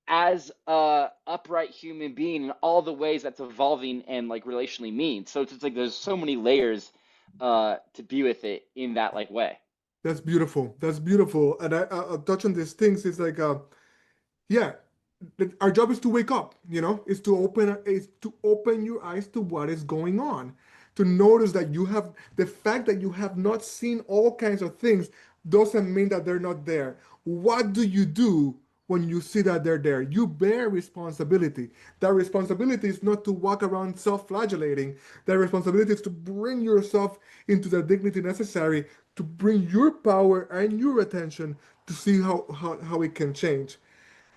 Speaker 1: as a upright human being in all the ways that's evolving and like relationally mean. So it's just like there's so many layers to be with it in that like way.
Speaker 2: That's beautiful. That's beautiful. And I'll touch on these things. It's like, yeah, our job is to wake up, is to open your eyes to what is going on, to notice that you have the fact that you have not seen all kinds of things doesn't mean that they're not there. What do you do when you see that they're there? You bear responsibility. That responsibility is not to walk around self-flagellating. That responsibility is to bring yourself into the dignity necessary to bring your power and your attention to see how it can change.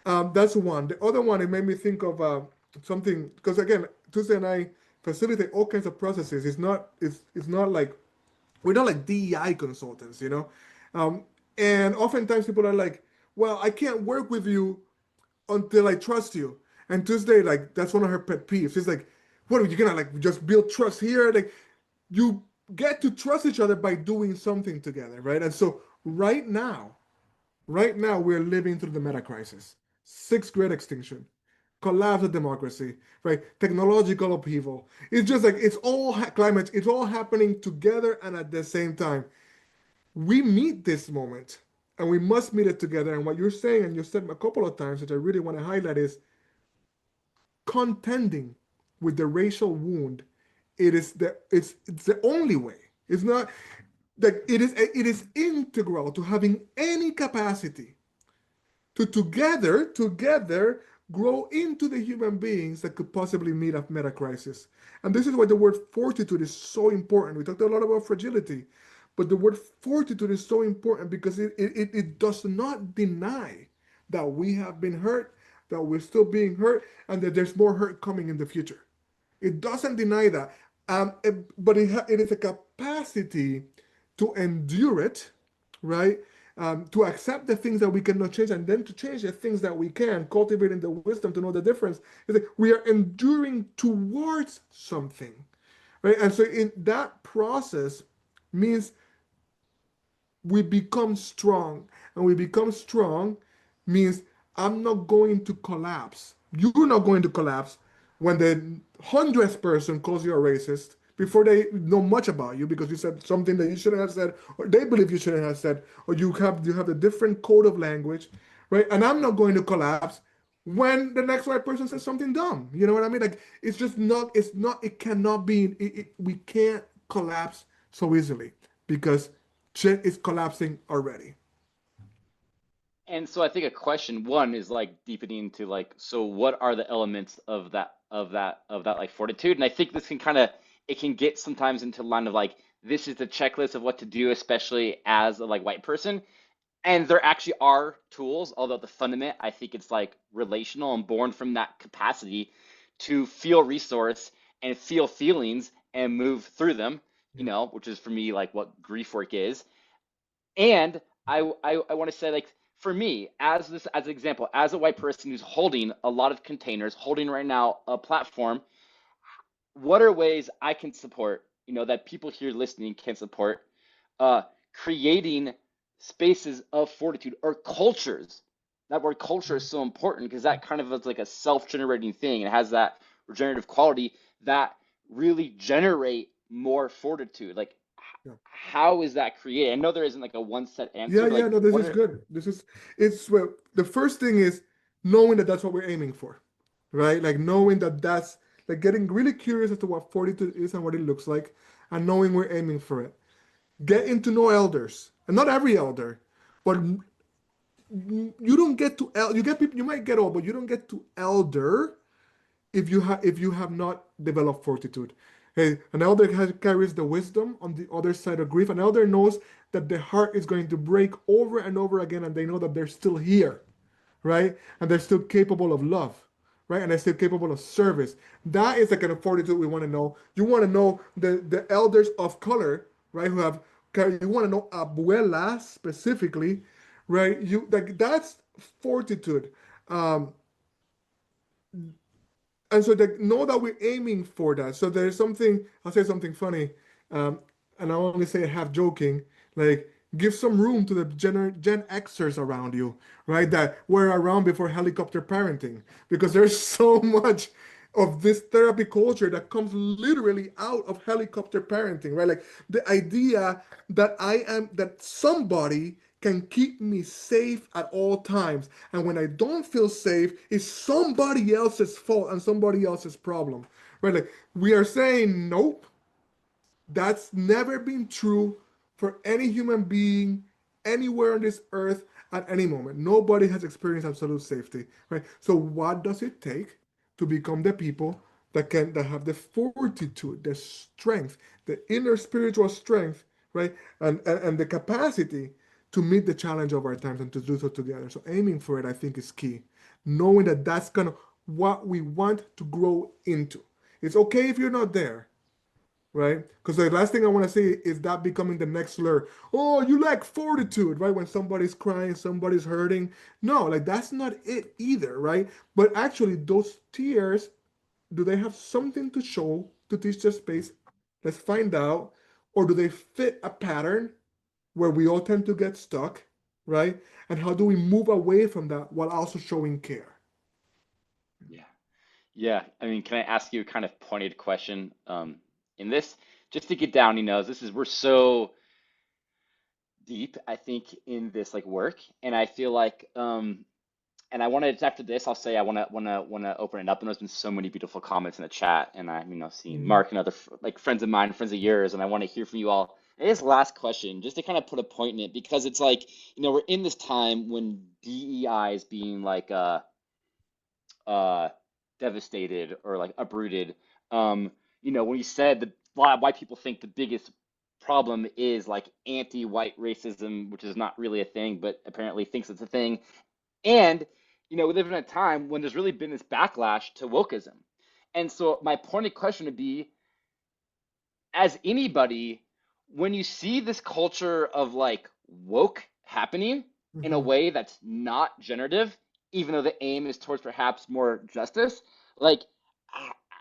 Speaker 2: That's one. The other one, it made me think of something because again, Tuesday and I facilitate all kinds of processes. It's not like we're not like DEI consultants, Um, and oftentimes people are like, "Well, I can't work with you until I trust you." And Tuesday, like that's one of her pet peeves. She's like, "What are you gonna like just build trust here?" Like you get to trust each other by doing something together, right? And so right now, we're living through the meta crisis, sixth grade extinction, collapse of democracy, right? Technological upheaval. It's just like it's all climate. It's all happening together and at the same time. We meet this moment, and we must meet it together. And what you're saying, and you said a couple of times, which I really want to highlight, is contending with the racial wound. It's the only way. It's not that it is integral to having any capacity to together grow into the human beings that could possibly meet a meta crisis. And this is why the word fortitude is so important. We talked a lot about fragility, but the word fortitude is so important because it does not deny that we have been hurt, that we're still being hurt, and that there's more hurt coming in the future. It doesn't deny that. But it is a capacity to endure it, right? To accept the things that we cannot change and then to change the things that we can, cultivating the wisdom to know the difference. Is that we are enduring towards something, right? And so in that process means we become strong. And we become strong means I'm not going to collapse. You're not going to collapse when the hundredth person calls you a racist before they know much about you because you said something that you shouldn't have said, or they believe you shouldn't have said, or you have a different code of language, right? And I'm not going to collapse when the next white person says something dumb. You know what I mean? Like it's just not. It's not. It cannot be. We can't collapse so easily because shit is collapsing already.
Speaker 1: And so I think a question one is like deepening into like, so what are the elements of that like fortitude? And I think this can kind of it can get sometimes into line of like this is the checklist of what to do, especially as a like white person. And there actually are tools, although the fundament, I think it's like relational and born from that capacity to feel resource and feel feelings and move through them,
Speaker 2: Yeah.
Speaker 1: which is for me like what grief work is. And I want to say like for me as an example, as a white person who's holding a lot of containers, holding right now a platform, what are ways I can support, that people here listening can support, uh, creating spaces of fortitude or cultures. That word culture is so important because that kind of is like a self-generating thing. It has that regenerative quality that really generate more fortitude. Like,
Speaker 2: Yeah.
Speaker 1: how is that created? I know there isn't like a one set answer,
Speaker 2: Yeah,
Speaker 1: but
Speaker 2: yeah,
Speaker 1: like,
Speaker 2: no, this
Speaker 1: what
Speaker 2: is
Speaker 1: are,
Speaker 2: good. It's well, the first thing is knowing that that's what we're aiming for, right? Like knowing that that's like getting really curious as to what fortitude is and what it looks like, and knowing we're aiming for it. Getting to know elders, and not every elder, but you don't get to you get people you might get old, but you don't get to elder if you have not developed fortitude. Hey, an elder carries the wisdom on the other side of grief. An elder knows that the heart is going to break over and over again, and they know that they're still here, right? And they're still capable of love, right? And they're still capable of service. That is the kind of fortitude we want to know. You want to know the elders of color, right? Who have you want to know abuelas specifically, right? You like that's fortitude. Um, and so they know that we're aiming for that. So there's something, I'll say something funny, um, and I only say it half joking, like give some room to the Gen Xers around you, right? That were around before helicopter parenting, because there's so much of this therapy culture that comes literally out of helicopter parenting, right? Like the idea that somebody can keep me safe at all times. And when I don't feel safe, it's somebody else's fault and somebody else's problem. Right? Like we are saying, nope, that's never been true for any human being anywhere on this earth at any moment. Nobody has experienced absolute safety, right? So what does it take to become the people that have the fortitude, the strength, the inner spiritual strength, right? And the capacity to meet the challenge of our times and to do so together. So aiming for it, I think, is key. Knowing that that's kind of what we want to grow into. It's okay if you're not there, right? Because the last thing I want to say is that becoming the next slur. Oh, you lack fortitude, right? When somebody's crying, somebody's hurting. No, like that's not it either, right? But actually, those tears, do they have something to show to teach their space? Let's find out. Or do they fit a pattern where we all tend to get stuck, right? And how do we move away from that while also showing care?
Speaker 1: yeah. Yeah, I mean, can I ask you a kind of pointed question in this? Just to get down, this is we're so deep, I think, in this like work, and I feel like and I wanted after this, I'll say I want to open it up, and there's been so many beautiful comments in the chat, and I'm seeing
Speaker 2: Mhm.
Speaker 1: Mark and other like friends of mine, friends of yours, and I want to hear from you all. And this last question, just to kind of put a point in it, because it's like we're in this time when DEI is being like uh, devastated or like uprooted. When you said that why people think the biggest problem is like anti-white racism, which is not really a thing, but apparently thinks it's a thing. And, we live in a time when there's really been this backlash to wokeism. And so my pointed question would be, as anybody, when you see this culture of like woke happening in a
Speaker 2: Mhm.
Speaker 1: way that's not generative, even though the aim is towards perhaps more justice, like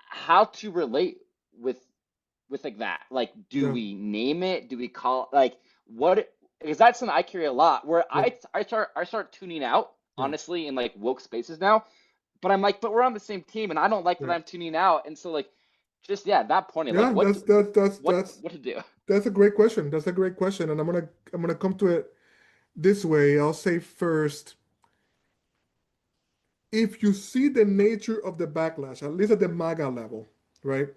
Speaker 1: how to relate with like that? Like, do
Speaker 2: Yeah,
Speaker 1: we name it? Do we call like what? Because that's something I carry a lot. Where
Speaker 2: yeah,
Speaker 1: I start tuning out
Speaker 2: yeah,
Speaker 1: honestly in like woke spaces now. But I'm like, but we're on the same team, and I don't like that
Speaker 2: yeah.
Speaker 1: I'm tuning out. And so like, just yeah, that point, like,
Speaker 2: Yeah,
Speaker 1: what to do?
Speaker 2: that's a great question. That's a great question, and I'm gonna come to it this way. I'll say first, if you see the nature of the backlash, at least at the MAGA level, right?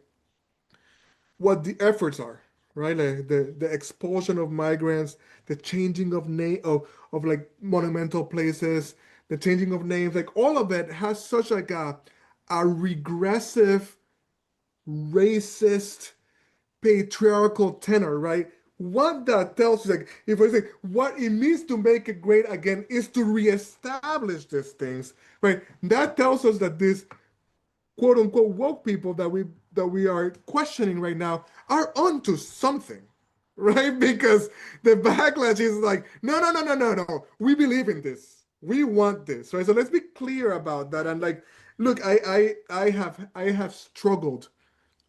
Speaker 2: What the efforts are. right? Like the expulsion of migrants, the changing of name of like monumental places, the changing of names, like all of it has such like a regressive, racist, patriarchal tenor, right? What that tells you, like, if I say what it means to make it great again is to reestablish these things, right? That tells us that this quote unquote woke people that we are questioning right now are onto something, right? Because the backlash is like, no, no, no, no, no, no. We believe in this. We want this, right? So let's be clear about that. And like, look, I have struggled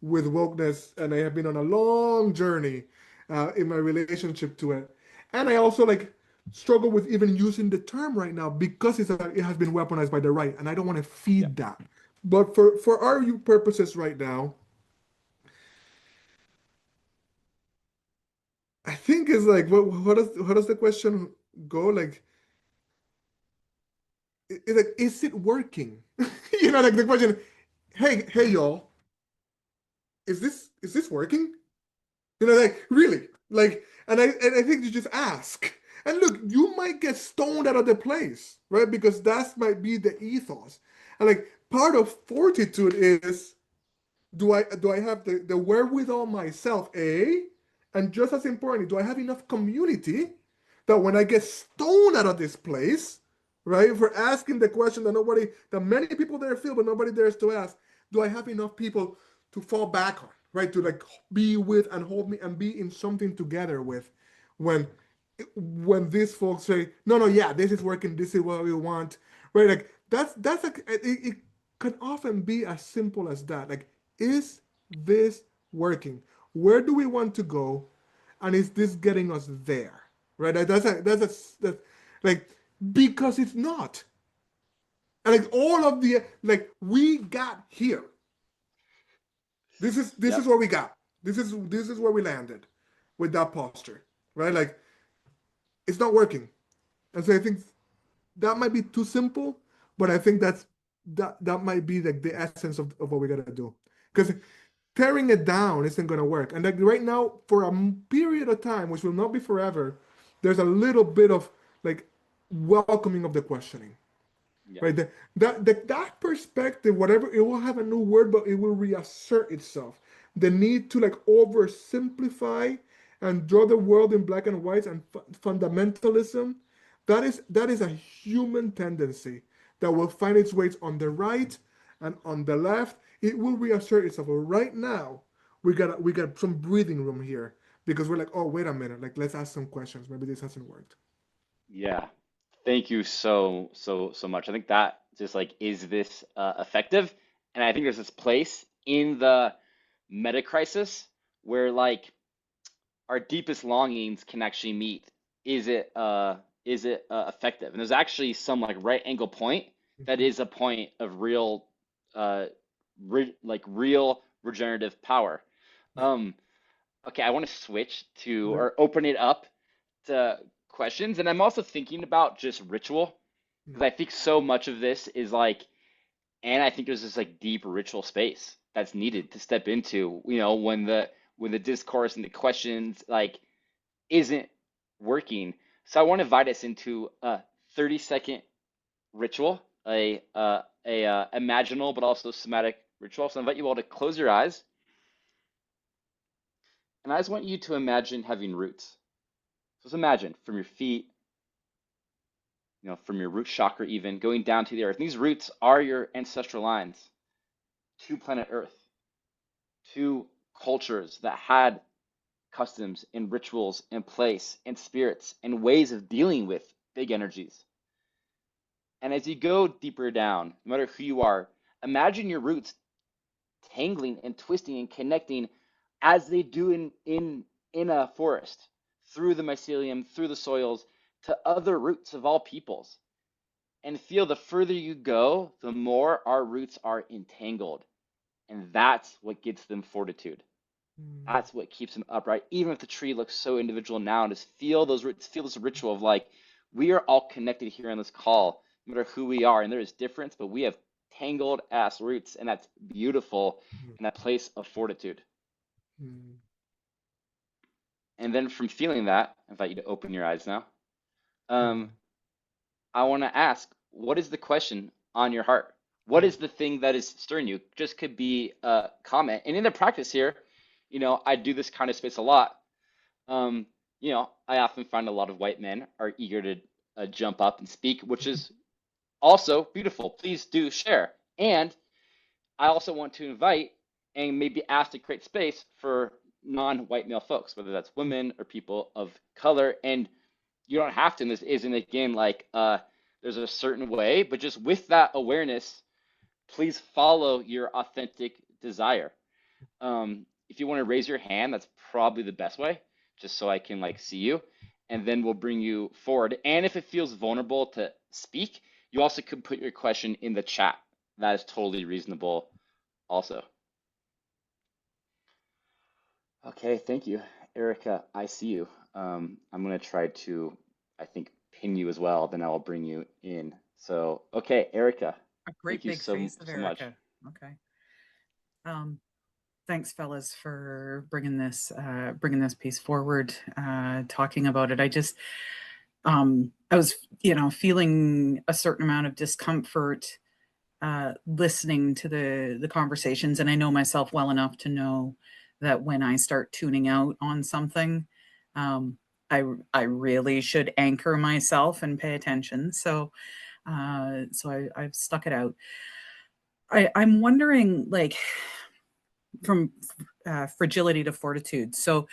Speaker 2: with wokeness, and I have been on a long journey in my relationship to it. And I also like struggle with even using the term right now because it has been weaponized by the right, and I don't want to
Speaker 1: Yeah.
Speaker 2: feed that. But for our purposes right now, I think it's like what does the question go like? It's like, is it working? Like the question, hey y'all, is this working? Like really, like, and I think you just ask. And look, you might get stoned out of the place, right? Because that might be the ethos. And like part of fortitude is, do I have the wherewithal myself, eh? And just as important, do I have enough community that when I get stoned out of this place, right, for asking the question that many people there feel, but nobody dares to ask, do I have enough people to fall back on, right? To like be with and hold me and be in something together with when when these folks say, no, no, yeah, this is working, this is what we want, right? Like that's like it can often be as simple as that. Like, is this working? Where do we want to go? And is this getting us there? Right? That's like, because it's not. And like all of the like we got here. This is
Speaker 1: Yep.
Speaker 2: what we got. This is where we landed with that posture. Right? Like it's not working. And so I think that might be too simple, but I think that might be like the essence of what we gotta do. Because tearing it down isn't gonna work. And like right now, for a period of time, which will not be forever, there's a little bit of like welcoming of the questioning.
Speaker 1: Yeah.
Speaker 2: Right? That perspective, whatever, it will have a new word, but it will reassert itself. The need to like oversimplify and draw the world in black and whites and fundamentalism, that is a human tendency that will find its ways on the right and on the left. It will reassert itself. But right now, we got some breathing room here because we're like, oh, wait a minute, like let's ask some questions. Maybe this hasn't worked.
Speaker 1: Yeah. Thank you so much. I think that just like, is this effective? And I think there's this place in the meta crisis where like our deepest longings can actually meet. Is it effective? And there's actually some like right angle point that
Speaker 2: Mhm.
Speaker 1: is a point of real uh like real regenerative power.
Speaker 2: Yeah.
Speaker 1: Um okay, I want to switch to
Speaker 2: Let-
Speaker 1: or open it up to questions, and I'm also thinking about just ritual because I think so much of this is like, and I think there's this like deep ritual space that's needed to step into, when the discourse and the questions like isn't working. So I want to invite us into a 30-second ritual, a imaginal but also somatic ritual. So I invite you all to close your eyes, and I just want you to imagine having roots. So just imagine from your feet, from your root chakra even going down to the earth. And these roots are your ancestral lines to planet Earth, to cultures that had customs and rituals and place and spirits and ways of dealing with big energies. And as you go deeper down, no matter who you are, imagine your roots tangling and twisting and connecting as they do in a forest, through the mycelium, through the soils, to other roots of all peoples. And feel the further you go, the more our roots are entangled. And that's what gets them fortitude.
Speaker 2: Mm.
Speaker 1: That's what keeps them upright. Even if the tree looks so individual now, and just feel those roots, feel this ritual of like, we are all connected here on this call, no matter who we are. And there is difference, but we have tangled ass roots, and that's beautiful in that place of fortitude.
Speaker 2: Mm.
Speaker 1: And then from feeling that, I invite you to open your eyes now.
Speaker 2: Mm.
Speaker 1: Um, I want to ask, what is the question on your heart? What is the thing that is stirring you? Just could be a comment. And in the practice here, I do this kind of space a lot. Um, I often find a lot of white men are eager to jump up and speak, which is also beautiful. Please do share. And I also want to invite and maybe ask to create space for non-white male folks, whether that's women or people of color. And you don't have to, and this isn't again like there's a certain way, but just with that awareness, please follow your authentic desire. If you want to raise your hand, that's probably the best way, just so I can like see you, and then we'll bring you forward. And if it feels vulnerable to speak, you also could put your question in the chat. That is totally reasonable also. Okay, thank you. Erica, I see you. I'm gonna try to, I think, pin you as well, then I'll bring you in. So, okay, Erica,
Speaker 3: A
Speaker 1: thank
Speaker 3: great
Speaker 1: you
Speaker 3: big
Speaker 1: so
Speaker 3: face of
Speaker 1: so much.
Speaker 3: Erica. Okay. Um, Thanks, fellas, for bringing this piece forward, talking about it. I was, feeling a certain amount of discomfort listening to the conversations, and I know myself well enough to know that when I start tuning out on something, um, I really should anchor myself and pay attention. So I've stuck it out. I'm wondering, like, from fragility to fortitude. So,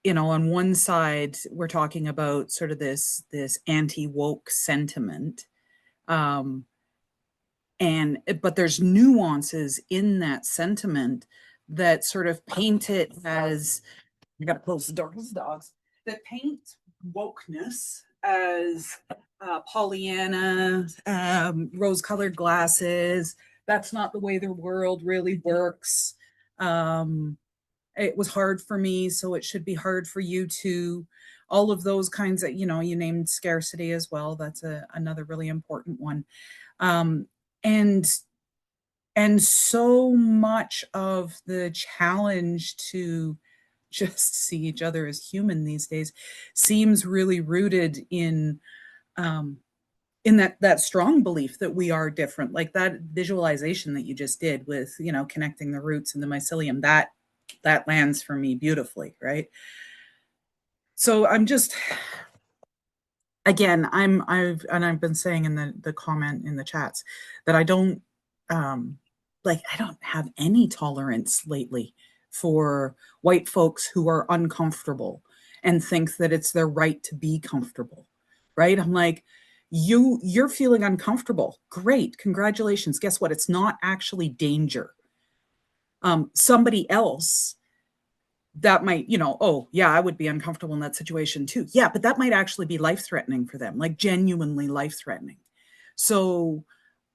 Speaker 3: on one side, we're talking about sort of this anti-woke sentiment. Um, but there's nuances in that sentiment that sort of paint it as, I gotta close the door, those dogs, that paint wokeness as Pollyanna, rose-colored glasses. That's not the way the world really works. Um, it was hard for me, so it should be hard for you too. All of those kinds of, you named scarcity as well. That's another really important one. Um, and and so much of the challenge to just see each other as human these days seems really rooted um, in that strong belief that we are different, like that visualization that you just did with connecting the roots and the mycelium. That lands for me beautifully, right? So I'm just, again, I've been saying in the comment in the chats that I don't um I don't have any tolerance lately for white folks who are uncomfortable and think that it's their right to be comfortable, right? I'm like, you're feeling uncomfortable. Great, congratulations. Guess what? It's not actually danger. Somebody else that might, oh, yeah, I would be uncomfortable in that situation too. Yeah, but that might actually be life threatening for them, like genuinely life threatening. So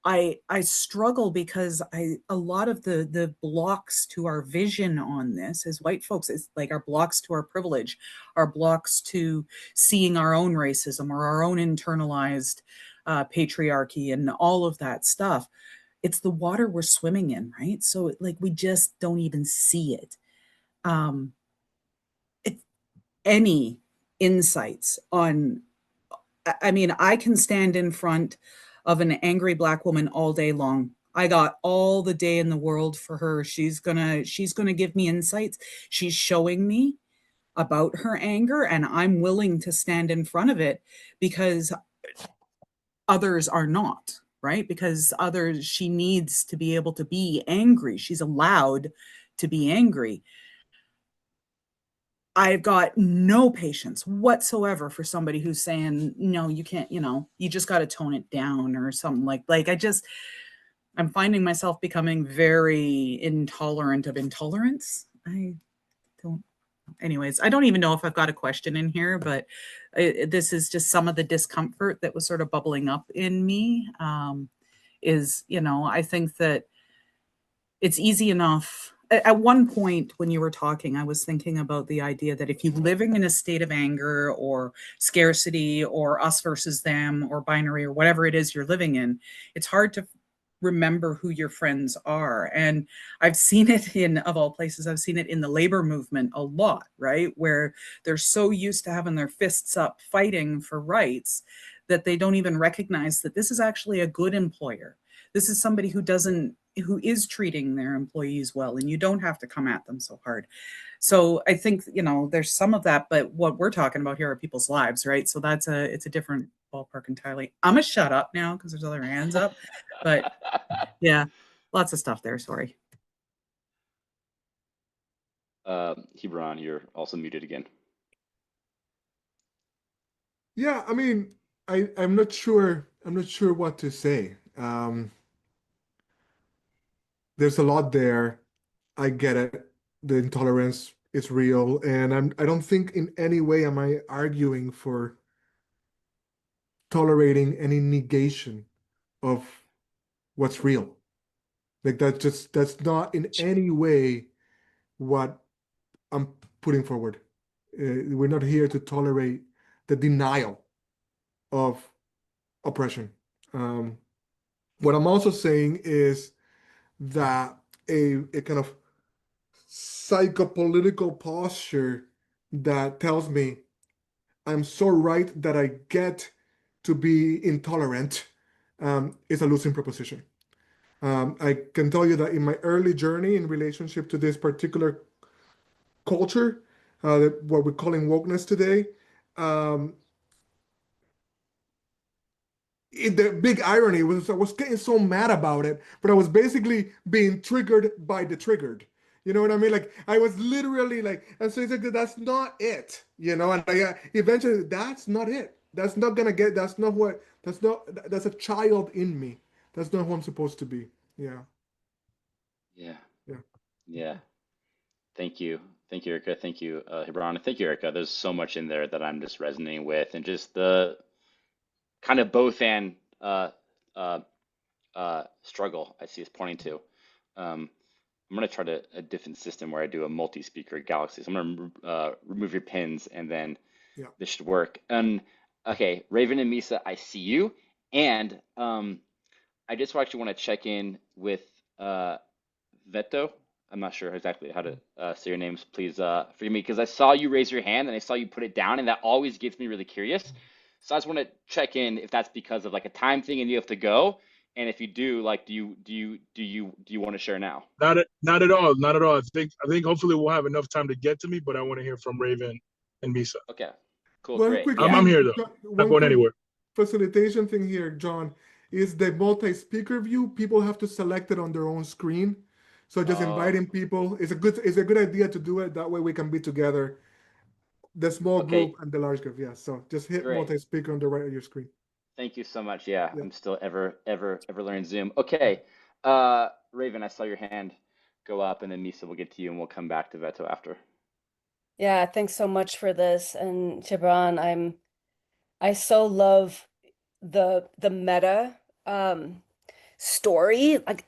Speaker 3: I struggle because a lot of the blocks to our vision on this as white folks is like our blocks to our privilege, our blocks to seeing our own racism or our own internalized patriarchy and all of that stuff. It's the water we're swimming in, right? So like we just don't even see it. Um, any insights on, I mean, I can stand in front of an angry black woman all day long. I got all the day in the world for her. She's gonna give me insights. She's showing me about her anger, and I'm willing to stand in front of it because others are not, right? Because others, she needs to be able to be angry. She's allowed to be angry. I've got no patience whatsoever for somebody who's saying, no, you can't, you just got to tone it down or something like I'm finding myself becoming very intolerant of intolerance. I don't, anyways, I don't even know if I've got a question in here, but this is just some of the discomfort that was sort of bubbling up in me. I think that it's easy enough. At one point when you were talking, I was thinking about the idea that if you're living in a state of anger or scarcity or us versus them or binary or whatever it is you're living in, it's hard to remember who your friends are. And I've seen it in, of all places, I've seen it in the labor movement a lot, right? Where they're so used to having their fists up fighting for rights that they don't even recognize that this is actually a good employer. This is somebody who is treating their employees well, and you don't have to come at them so hard. So I think, there's some of that, but what we're talking about here are people's lives, right? So it's a different ballpark entirely. I'm gonna shut up now because there's other hands up, but yeah, lots of stuff there. Sorry.
Speaker 1: Gibrán, you're also muted again.
Speaker 2: Yeah, I mean, I'm not sure. I'm not sure what to say. There's a lot there. I get it. The intolerance is real, and I don't think in any way am I arguing for tolerating any negation of what's real. Like that's not in any way what I'm putting forward. We're not here to tolerate the denial of oppression. Um, what I'm also saying is that a kind of psychopolitical posture that tells me I'm so right that I get to be intolerant is a losing proposition. I can tell you that in my early journey in relationship to this particular culture, what we're calling wokeness today, um, the big irony was I was getting so mad about it, but I was basically being triggered by the triggered. You know what I mean? Like I was literally like, and so it's like that's not it. And eventually that's not it. That's not gonna get. That's not what. That's not. That's a child in me. That's not who I'm supposed to be. Yeah.
Speaker 1: Yeah.
Speaker 2: Yeah.
Speaker 1: Yeah. Thank you. Thank you, Erica. Thank you, Gibrán. And thank you, Erica. There's so much in there that I'm just resonating with, and just the kind of both and uh, struggle I see us pointing to. I'm going to try a different system where I do a multi-speaker galaxy. So I'm going to remove your pins, and then
Speaker 2: Yeah.
Speaker 1: this should work. And okay, Raven and Misa, I see you. And I just actually want to check in with Veto. I'm not sure exactly how to say your names. Please forgive me because I saw you raise your hand and I saw you put it down, and that always gets me really curious. So I just want to check in if that's because of like a time thing and you have to go, and if you do, like, do you want to share now?
Speaker 4: Not at all. Not at all. I think hopefully we'll have enough time to get to me, but I want to hear from Raven and Misa.
Speaker 1: Okay, cool,
Speaker 2: One
Speaker 1: great.
Speaker 2: quick
Speaker 1: Yeah.
Speaker 4: I'm
Speaker 2: thing,
Speaker 4: here though. Not
Speaker 2: one
Speaker 4: going
Speaker 2: quick
Speaker 4: anywhere.
Speaker 2: facilitation thing here, John, is the multi-speaker view. People have to select it on their own screen. So just
Speaker 1: Oh,
Speaker 2: inviting people is a good idea to do it. That way we can be together, the small group
Speaker 1: okay,
Speaker 2: and the large group. Yeah. So just hit
Speaker 1: great.
Speaker 2: multi-speaker on the right of your screen.
Speaker 1: Thank you so much. Yeah,
Speaker 2: Yeah.
Speaker 1: I'm still ever learning Zoom. Okay, Raven, I saw your hand go up, and then Misa will get to you, and we'll come back to Veto after.
Speaker 5: Yeah, thanks so much for this. And Gibrán, I so love the meta story, like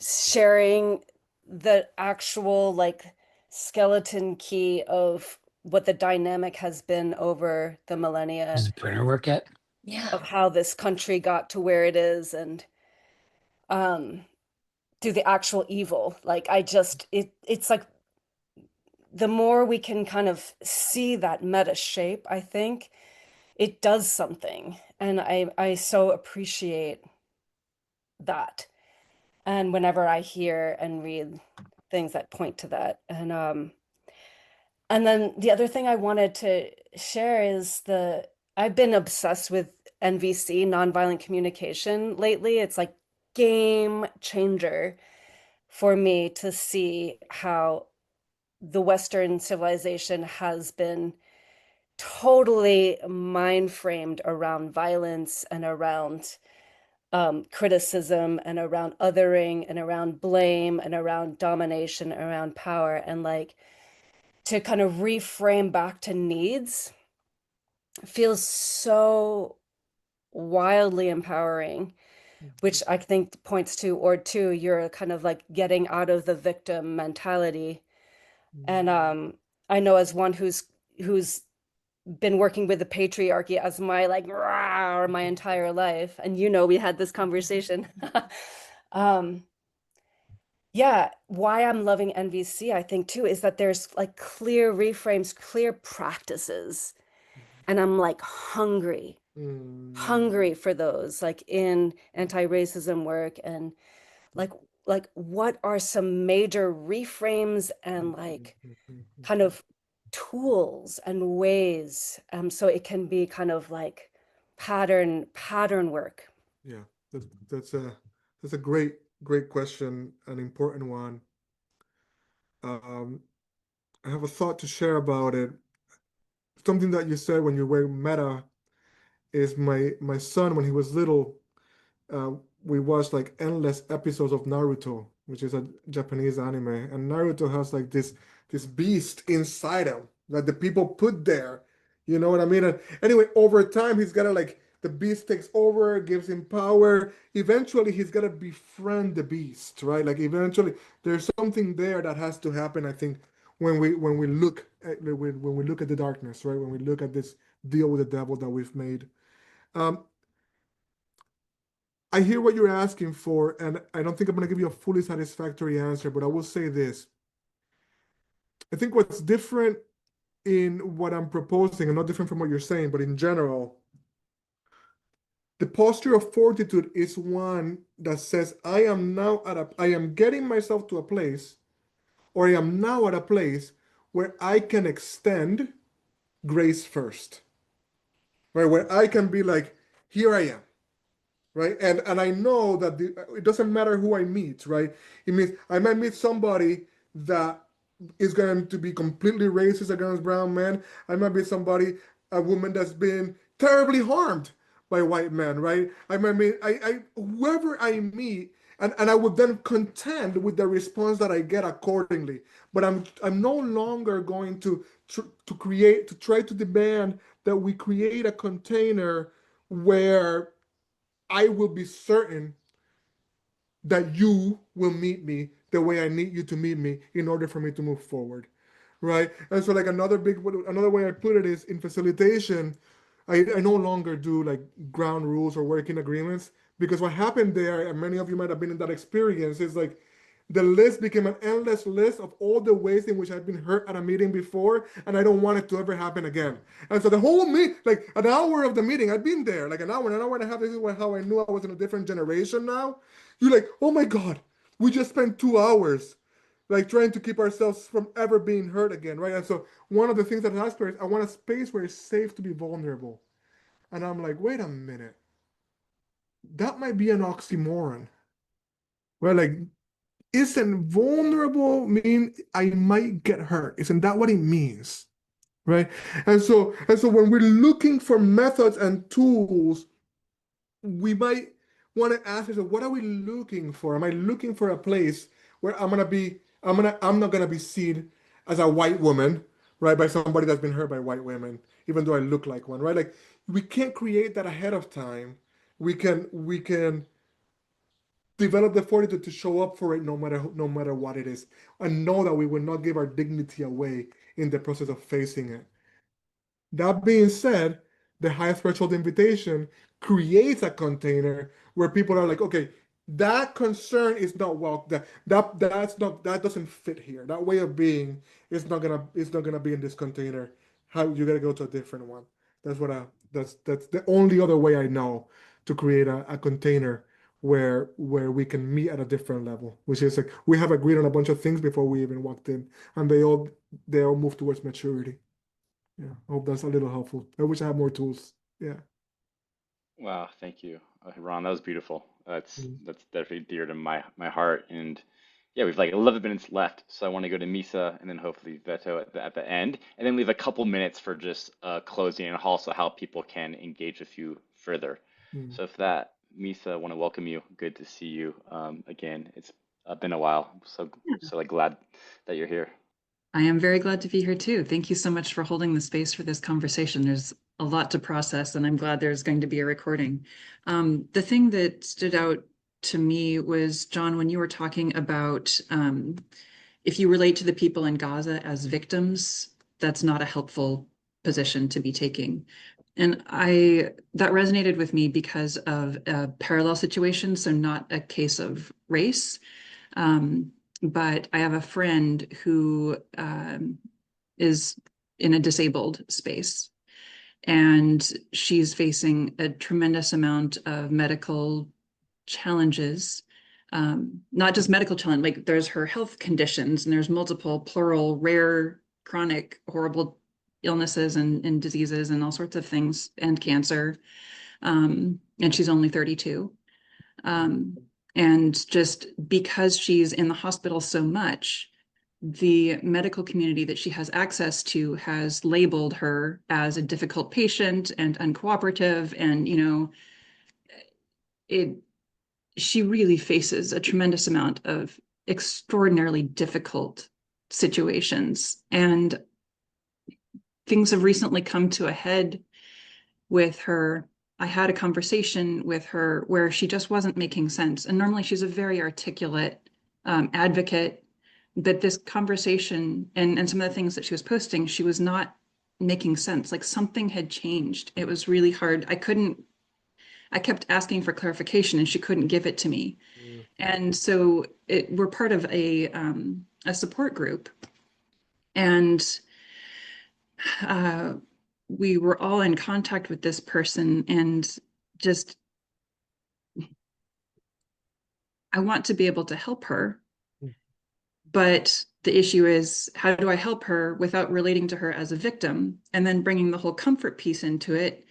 Speaker 5: sharing the actual like skeleton key of what the dynamic has been over the millennia.
Speaker 6: Does the printer work yet?
Speaker 5: Yeah. Of how this country got to where it is, and through the actual evil. Like it's like the more we can kind of see that meta shape, I think it does something. And I so appreciate that. And whenever I hear and read things that point to that. And then the other thing I wanted to share is I've been obsessed with NVC, nonviolent communication lately. It's like game changer for me to see how the Western civilization has been totally mind framed around violence and around criticism and around othering and around blame and around domination, around power, and like to kind of reframe back to needs feels so wildly empowering, which I think points to, or two, you're kind of like getting out of the victim mentality. And I know as one who's been working with the patriarchy as my like my entire life, and we had this conversation. Um, yeah, why I'm loving NVC, I think too, is that there's like clear reframes, clear practices, and I'm like hungry for those, like in anti-racism work, and like what are some major reframes and like kind of tools and ways, so it can be kind of like pattern work.
Speaker 2: Yeah, that's a great question, an important one. Um, I have a thought to share about it. Something that you said when you were meta is my son when he was little. uh, we watched like endless episodes of Naruto, which is a Japanese anime, and Naruto has like this beast inside him that the people put there. You know what I mean? And anyway, over time, he's gotta like the beast takes over, gives him power. Eventually, he's gotta befriend the beast, right? Like eventually, there's something there that has to happen. I think when we look at when we look at the darkness, right? When we look at this deal with the devil that we've made. Um, I hear what you're asking for, and I don't think I'm going to give you a fully satisfactory answer, but I will say this. I think what's different in what I'm proposing, and not different from what you're saying, but in general, the posture of fortitude is one that says, I am getting myself to a place, or I am now at a place where I can extend grace first, right? Where I can be like, here I am. Right, and I know that it doesn't matter who I meet, right? It means I might meet somebody that is going to be completely racist against brown men. I might be a woman that's been terribly harmed by white men, right? I might meet whoever I meet, and I would then contend with the response that I get accordingly. But I'm no longer going to try to demand that we create a container where I will be certain that you will meet me the way I need you to meet me in order for me to move forward, right? And so, like another way I put it is in facilitation, I no longer do like ground rules or working agreements, because what happened there, and many of you might have been in that experience, is like the list became an endless list of all the ways in which I've been hurt at a meeting before, and I don't want it to ever happen again. And so the whole like an hour of the meeting, I've been there, like an hour and a half. This is how I knew I was in a different generation now. You're like, oh my God, we just spent 2 hours like trying to keep ourselves from ever being hurt again, right? And so one of the things that I ask for is I want a space where it's safe to be vulnerable. And I'm like, wait a minute, that might be an oxymoron, right? Like, isn't vulnerable mean I might get hurt? Isn't that what it means? Right? And so when we're looking for methods and tools, we might want to ask ourselves, what are we looking for? Am I looking for a place where I'm not gonna be seen as a white woman, right, by somebody that's been hurt by white women, even though I look like one, right? Like we can't create that ahead of time. We can develop the fortitude to show up for it no matter what it is, and know that we will not give our dignity away in the process of facing it. That being said, the high threshold invitation creates a container where people are like, okay, that concern is not that doesn't fit here. That way of being is not gonna be in this container. How you gotta go to a different one. That's the only other way I know to create a container where we can meet at a different level, which is like we have agreed on a bunch of things before we even walked in, and they all move towards maturity. Yeah, I hope that's a little helpful. I wish I had more tools. Yeah.
Speaker 1: Wow, thank you, Ron. That was beautiful. That's
Speaker 2: Mm.
Speaker 1: that's definitely dear to my heart. And yeah, we've like 11 minutes left, so I want to go to Misa and then hopefully Veto at the end, and then leave a couple minutes for just closing and also how people can engage with you further.
Speaker 2: Mm.
Speaker 1: So for that, Misa, I want to welcome you. Good to see you again. It's been a while, so like glad that you're here.
Speaker 6: I am very glad to be here too. Thank you so much for holding the space for this conversation. There's a lot to process, and I'm glad there's going to be a recording. The thing that stood out to me was, John, when you were talking about if you relate to the people in Gaza as victims, that's not a helpful position to be taking. And that resonated with me because of a parallel situation, so not a case of race. But I have a friend who is in a disabled space, and she's facing a tremendous amount of medical challenges. Not just medical challenge, like there's her health conditions, and there's multiple, plural, rare, chronic, horrible illnesses and diseases and all sorts of things, and cancer. And she's only 32. And just because she's in the hospital so much, the medical community that she has access to has labeled her as a difficult patient and uncooperative. And, she really faces a tremendous amount of extraordinarily difficult situations. And things have recently come to a head with her. I had a conversation with her where she just wasn't making sense. And normally she's a very articulate advocate, but this conversation and some of the things that she was posting, she was not making sense. Like something had changed. It was really hard. I kept asking for clarification and she couldn't give it to me. And so we're part of a support group, and we were all in contact with this person, and just, I want to be able to help her. But the issue is, how do I help her without relating to her as a victim and then bringing the whole comfort piece into it?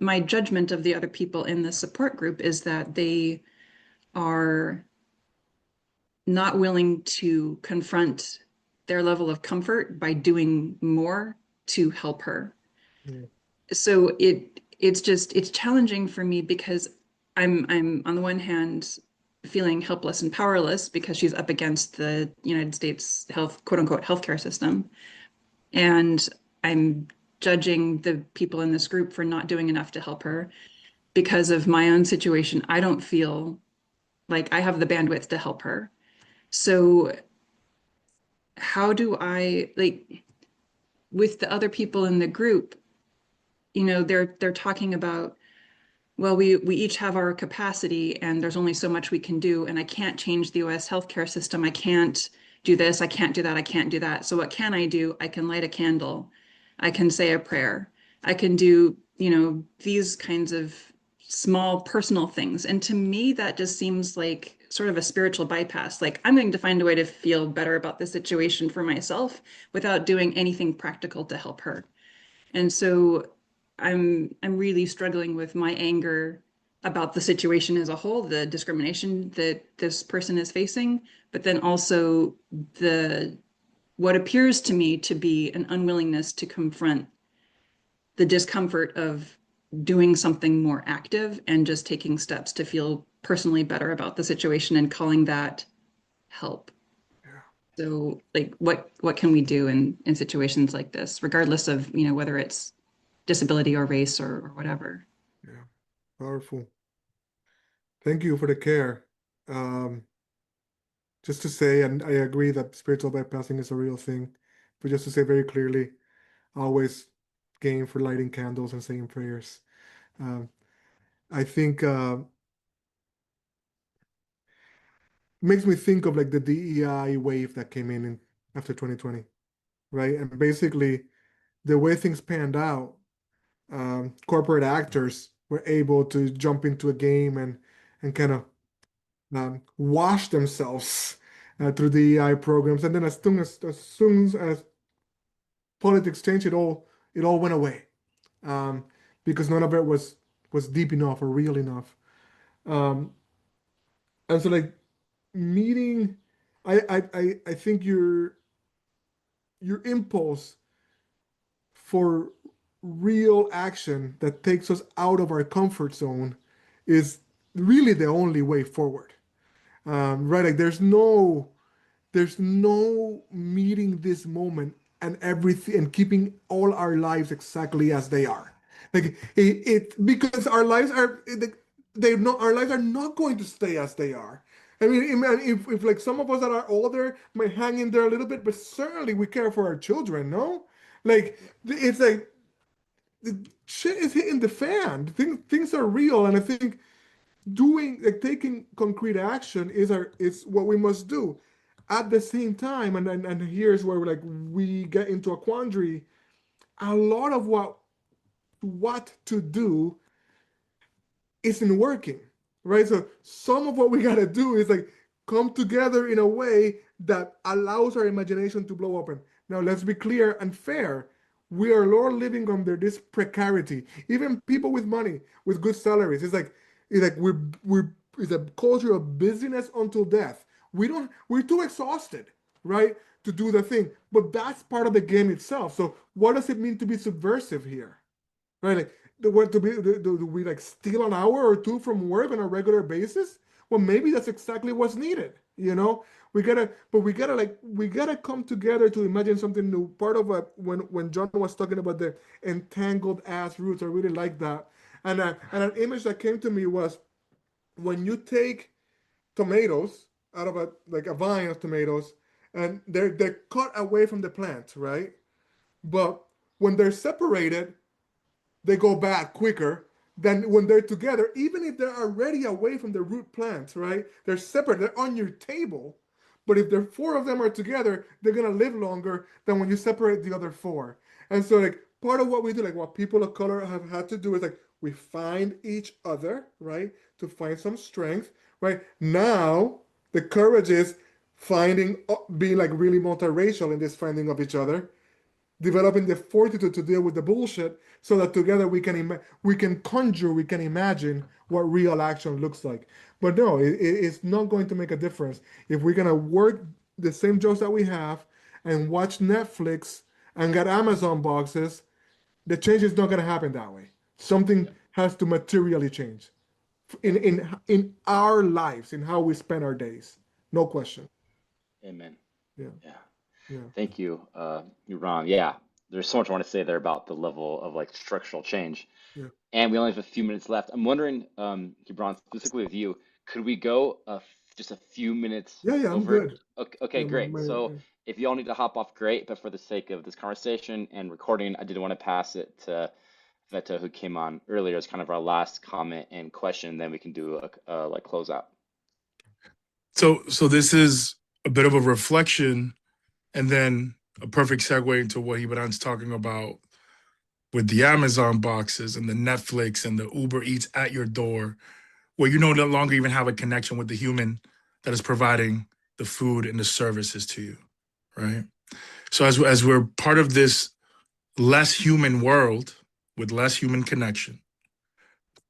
Speaker 6: My judgment of the other people in the support group is that they are not willing to confront their level of comfort by doing more to help her.
Speaker 2: Yeah.
Speaker 6: So it's challenging for me because I'm on the one hand feeling helpless and powerless because she's up against the United States quote unquote healthcare system, and I'm judging the people in this group for not doing enough to help her. Because of my own situation, I don't feel like I have the bandwidth to help her. So how do I, like, with the other people in the group, they're talking about, well, we each have our capacity and there's only so much we can do, and I can't change the US healthcare system. I can't do this, I can't do that, I can't do that. So what can I do? I can light a candle, I can say a prayer, I can do, these kinds of small personal things. And to me, that just seems like sort of a spiritual bypass. Like, I'm going to find a way to feel better about the situation for myself without doing anything practical to help her. And so I'm really struggling with my anger about the situation as a whole, the discrimination that this person is facing, but then also what appears to me to be an unwillingness to confront the discomfort of doing something more active and just taking steps to feel personally better about the situation and calling that help.
Speaker 2: Yeah.
Speaker 6: So, like, what can we do in situations like this, regardless of, whether it's disability or race or whatever?
Speaker 2: Yeah. Powerful. Thank you for the care. Just to say, and I agree that spiritual bypassing is a real thing, but just to say very clearly, always game for lighting candles and saying prayers. Um, I think makes me think of like the DEI wave that came in after 2020, right? And basically, the way things panned out, corporate actors were able to jump into a game and kind of wash themselves through DEI programs, and then as soon as politics changed, it all went away, um, because none of it was deep enough or real enough. Um, and so like meeting, I think your impulse for real action that takes us out of our comfort zone is really the only way forward. Right? Like there's no meeting this moment and everything and keeping all our lives exactly as they are. Like it because our lives our lives are not going to stay as they are. I mean, if like some of us that are older might hang in there a little bit, but certainly we care for our children, no? Like it's like shit is hitting the fan. Things are real, and I think taking concrete action is what we must do. At the same time, and here's where we get into a quandary. A lot of what to do isn't working, right? So some of what we got to do is come together in a way that allows our imagination to blow open. Now, let's be clear and fair. We are all living under this precarity. Even people with money, with good salaries, we're it's a culture of busyness until death. We're too exhausted, right, to do the thing. But that's part of the game itself. So what does it mean to be subversive here? Right? Do we steal an hour or two from work on a regular basis? Well, maybe that's exactly what's needed. We gotta come together to imagine something new. Part of when John was talking about the entangled ass roots, I really like that. And an image that came to me was when you take tomatoes out of a vine of tomatoes, and they're cut away from the plant, right? But when they're separated, they go bad quicker than when they're together, even if they're already away from the root plants, right? They're separate, they're on your table. But if the four of them are together, they're gonna live longer than when you separate the other four. And so part of what we do, what people of color have had to do is we find each other, right? To find some strength, right? Now the courage is being really multiracial in this finding of each other, developing the fortitude to deal with the bullshit, so that together we can conjure, we can imagine what real action looks like. But no, it's not going to make a difference if we're gonna work the same jobs that we have and watch Netflix and get Amazon boxes. The change is not gonna happen that way. Something has to materially change in our lives, in how we spend our days. No question.
Speaker 1: Amen.
Speaker 2: Yeah.
Speaker 1: Yeah.
Speaker 2: Yeah.
Speaker 1: Thank you, Gibrán. Yeah, there's so much I want to say there about the level of structural change.
Speaker 2: Yeah.
Speaker 1: And we only have a few minutes left. I'm wondering, Gibrán, specifically with you, could we go just a few minutes
Speaker 2: Yeah. I'm
Speaker 1: over?
Speaker 2: good.
Speaker 1: Okay,
Speaker 2: Yeah.
Speaker 1: great. So if you all need to hop off, great. But for the sake of this conversation and recording, I did want to pass it to Veta, who came on earlier, as kind of our last comment and question. Then we can do a close out.
Speaker 4: So this is a bit of a reflection, and then a perfect segue into what Gibrán's talking about with the Amazon boxes and the Netflix and the Uber Eats at your door, where you no longer even have a connection with the human that is providing the food and the services to you, right? So as we're part of this less human world with less human connection,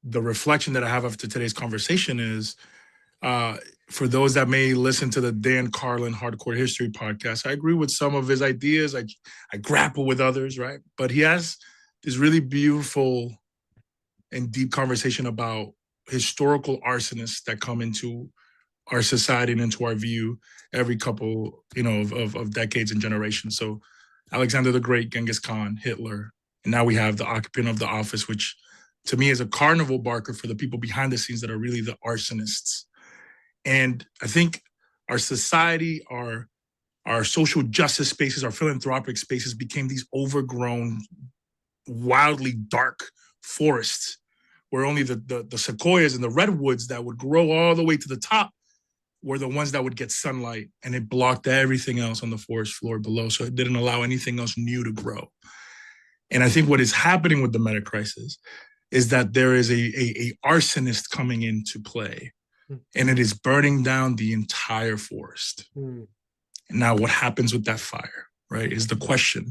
Speaker 4: the reflection that I have after today's conversation is, for those that may listen to the Dan Carlin Hardcore History podcast, I agree with some of his ideas. I grapple with others, right? But he has this really beautiful and deep conversation about historical arsonists that come into our society and into our view every couple, of decades and generations. So Alexander the Great, Genghis Khan, Hitler, and now we have the occupant of the office, which to me is a carnival barker for the people behind the scenes that are really the arsonists. And I think our society, our social justice spaces, our philanthropic spaces became these overgrown, wildly dark forests where only the sequoias and the redwoods that would grow all the way to the top were the ones that would get sunlight, and it blocked everything else on the forest floor below. So it didn't allow anything else new to grow. And I think what is happening with the meta crisis is that there is a arsonist coming into play, and it is burning down the entire forest. And now what happens with that fire, right, is the question.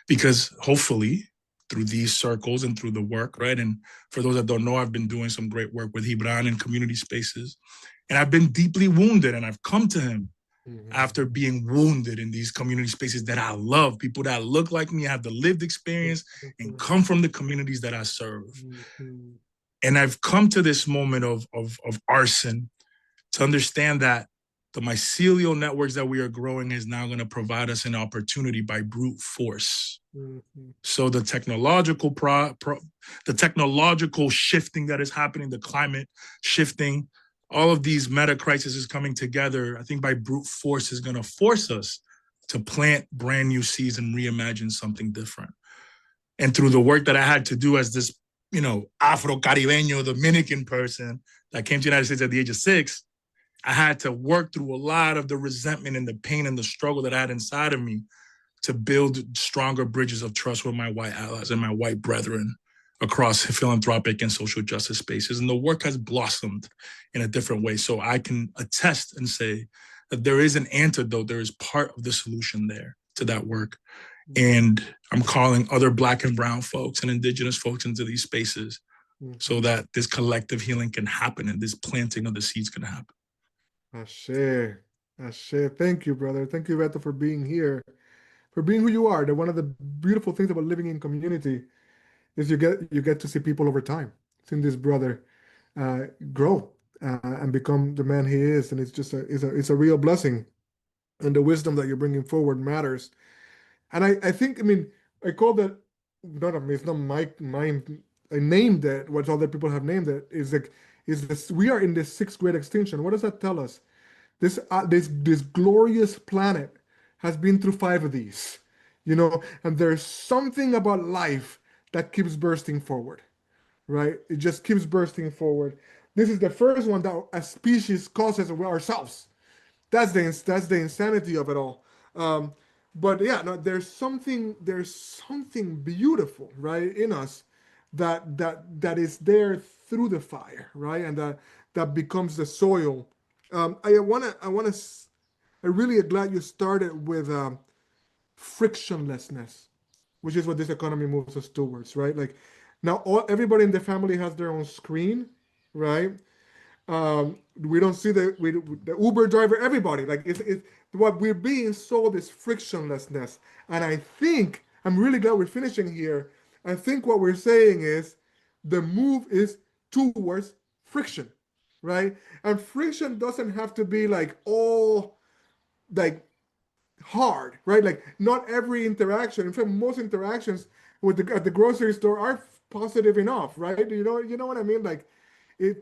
Speaker 4: Because hopefully through these circles and through the work, right, and for those that don't know, I've been doing some great work with Gibrán in community spaces, and I've been deeply wounded, and I've come to him after being wounded in these community spaces that I love, people that look like me, have the lived experience, and come from the communities that I serve. And I've come to this moment of arson to understand that the mycelial networks that we are growing is now going to provide us an opportunity by brute force. So the technological the technological shifting that is happening, the climate shifting, all of these meta crises is coming together, I think by brute force is going to force us to plant brand new seeds and reimagine something different. And through the work that I had to do as this, Afro-Caribeño Dominican person that came to the United States at the age of 6, I had to work through a lot of the resentment and the pain and the struggle that I had inside of me to build stronger bridges of trust with my white allies and my white brethren across philanthropic and social justice spaces. And the work has blossomed in a different way. So I can attest and say that there is an antidote. There is part of the solution there to that work. And I'm calling other Black and brown folks and indigenous folks into these spaces so that this collective healing can happen and this planting of the seeds can happen.
Speaker 2: Ashe. Ashe. Thank you, brother. Thank you, Beto, for being here, for being who you are. One of the beautiful things about living in community is you get to see people over time. Seeing this brother grow and become the man he is, and it's a real blessing. And the wisdom that you're bringing forward matters. And I think, I call that, not, it's not my mind. I named it, what other people have named it, is this, we are in this sixth great extinction. What does that tell us? This glorious planet has been through 5 of these, and there's something about life that keeps bursting forward, right? It just keeps bursting forward. This is the first one that a species causes ourselves. That's the insanity of it all. But yeah, no, there's something beautiful, right, in us that is there through the fire, right, and that becomes the soil. I really am glad you started with frictionlessness, which is what this economy moves us towards, right? Like now, everybody in the family has their own screen, right? We don't see the Uber driver, everybody. Like it's what we're being sold is frictionlessness. And I think I'm really glad we're finishing here. I think what we're saying is the move is towards friction, right? And friction doesn't have to be like all like hard, right? Like not every interaction. In fact, most interactions at the grocery store are positive enough, right? You know what I mean? Like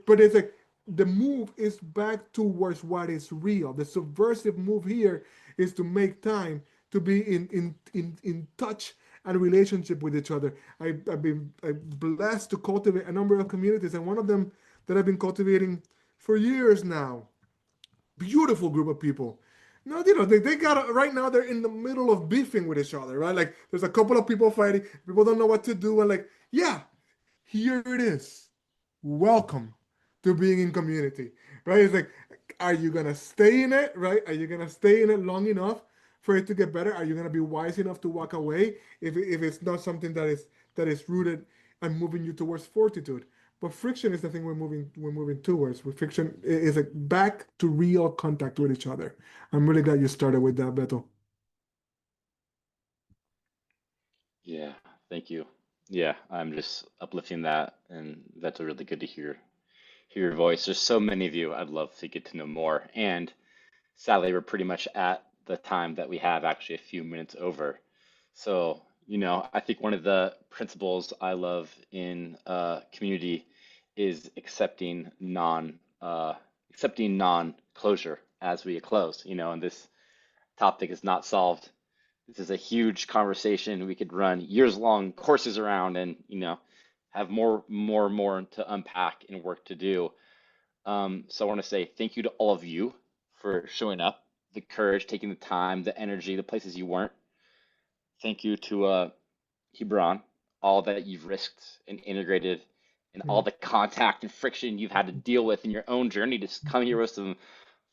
Speaker 2: but it's like the move is back towards what is real. The subversive move here is to make time to be in touch and relationship with each other. I've been blessed to cultivate a number of communities, and one of them that I've been cultivating for years now, beautiful group of people. No, they got right now. They're in the middle of beefing with each other, right? Like there's a couple of people fighting. People don't know what to do, and like, yeah, here it is. Welcome to being in community, right? It's like, are you gonna stay in it, right? Are you gonna stay in it long enough for it to get better? Are you gonna be wise enough to walk away if it's not something that is rooted and moving you towards fortitude? But friction is the thing we're moving towards. With friction is like back to real contact with each other. I'm really glad you started with that, Beto.
Speaker 1: Yeah, thank you. Yeah, I'm just uplifting that, and that's really good to hear your voice. There's so many of you I'd love to get to know more, and sadly, we're pretty much at the time that we have, actually a few minutes over. So, I think one of the principles I love in community is accepting non-closure as we close. And this topic is not solved. This is a huge conversation we could run years-long courses around, and have more to unpack and work to do. So I want to say thank you to all of you for showing up, the courage, taking the time, the energy, the places you weren't. Thank you to Gibrán, all that you've risked and integrated, and all the contact and friction you've had to deal with in your own journey to come here with some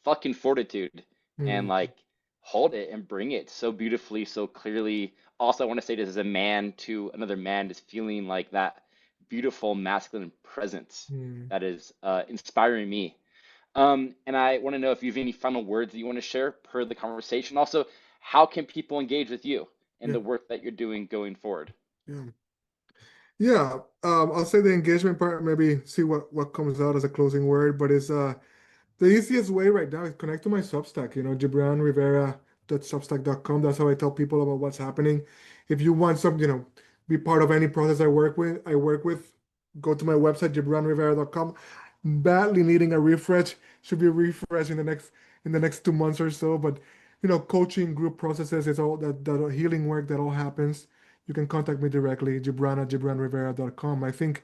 Speaker 1: fucking fortitude and
Speaker 2: Mm,
Speaker 1: like hold it and bring it so beautifully, so clearly. Also, I want to say this as a man to another man, is feeling like that beautiful masculine presence
Speaker 2: mm,
Speaker 1: that is inspiring me. And I want to know if you have any final words that you want to share per the conversation. Also, how can people engage with you and
Speaker 2: yeah,
Speaker 1: the work that you're doing going forward?
Speaker 2: yeah. Yeah, I'll say the engagement part, maybe see what comes out as a closing word, but it's the easiest way right now is connect to my Substack, GibranRivera.substack.com. That's how I tell people about what's happening. If you want some, be part of any process I work with, go to my website, GibranRivera.com. Badly needing a refresh, should be refreshed in the next 2 months or so. But coaching, group processes, it's all that healing work that all happens. you can contact me directly, Gibrán@GibranRivera.com. I think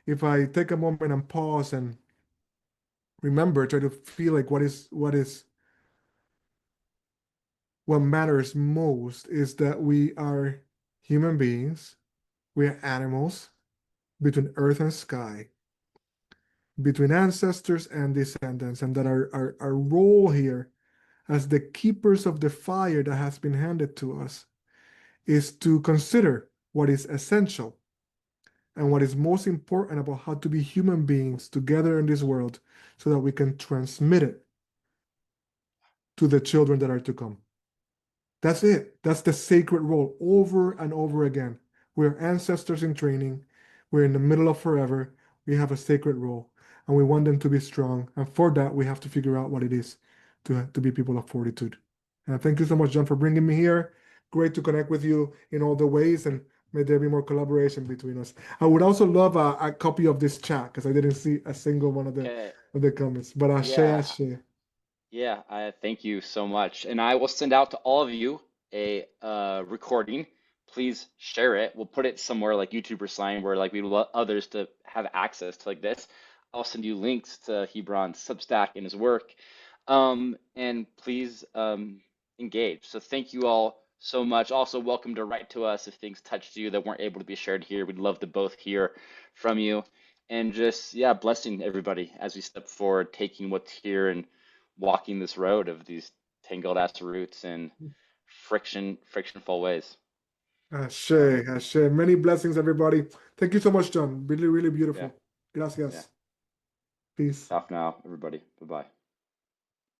Speaker 2: if I take a moment and pause and remember, try to feel like what matters most is that we are human beings, we are animals between earth and sky, between ancestors and descendants, and that our role here as the keepers of the fire that has been handed to us is to consider what is essential and what is most important about how to be human beings together in this world so that we can transmit it to the children that are to come. That's it. That's the sacred role over and over again. We're ancestors in training. We're in the middle of forever. We have a sacred role and we want them to be strong. And for that, we have to figure out what it is to be people of fortitude. And thank you so much, John, for bringing me here. Great to connect with you in all the ways, and may there be more collaboration between us. I would also love a copy of this chat because I didn't see a single one of the comments. But Ashe,
Speaker 1: Yeah.
Speaker 2: Ashe.
Speaker 1: Yeah, I thank you so much. And I will send out to all of you a recording. Please share it. We'll put it somewhere like YouTube or Sign where like we want others to have access to like this. I'll send you links to Gibrán's Substack and his work. And please engage. So thank you all so much. Also, welcome to write to us if things touched you that weren't able to be shared here. We'd love to both hear from you. And just, yeah, blessing everybody as we step forward, taking what's here and walking this road of these tangled ass roots and frictionful ways.
Speaker 2: Ashe,
Speaker 1: So,
Speaker 2: Ashe. Many blessings, everybody. Thank you so much, John. Really, really
Speaker 1: yeah,
Speaker 2: beautiful.
Speaker 1: yeah.
Speaker 2: Gracias. Peace.
Speaker 1: Off now, everybody. Bye bye.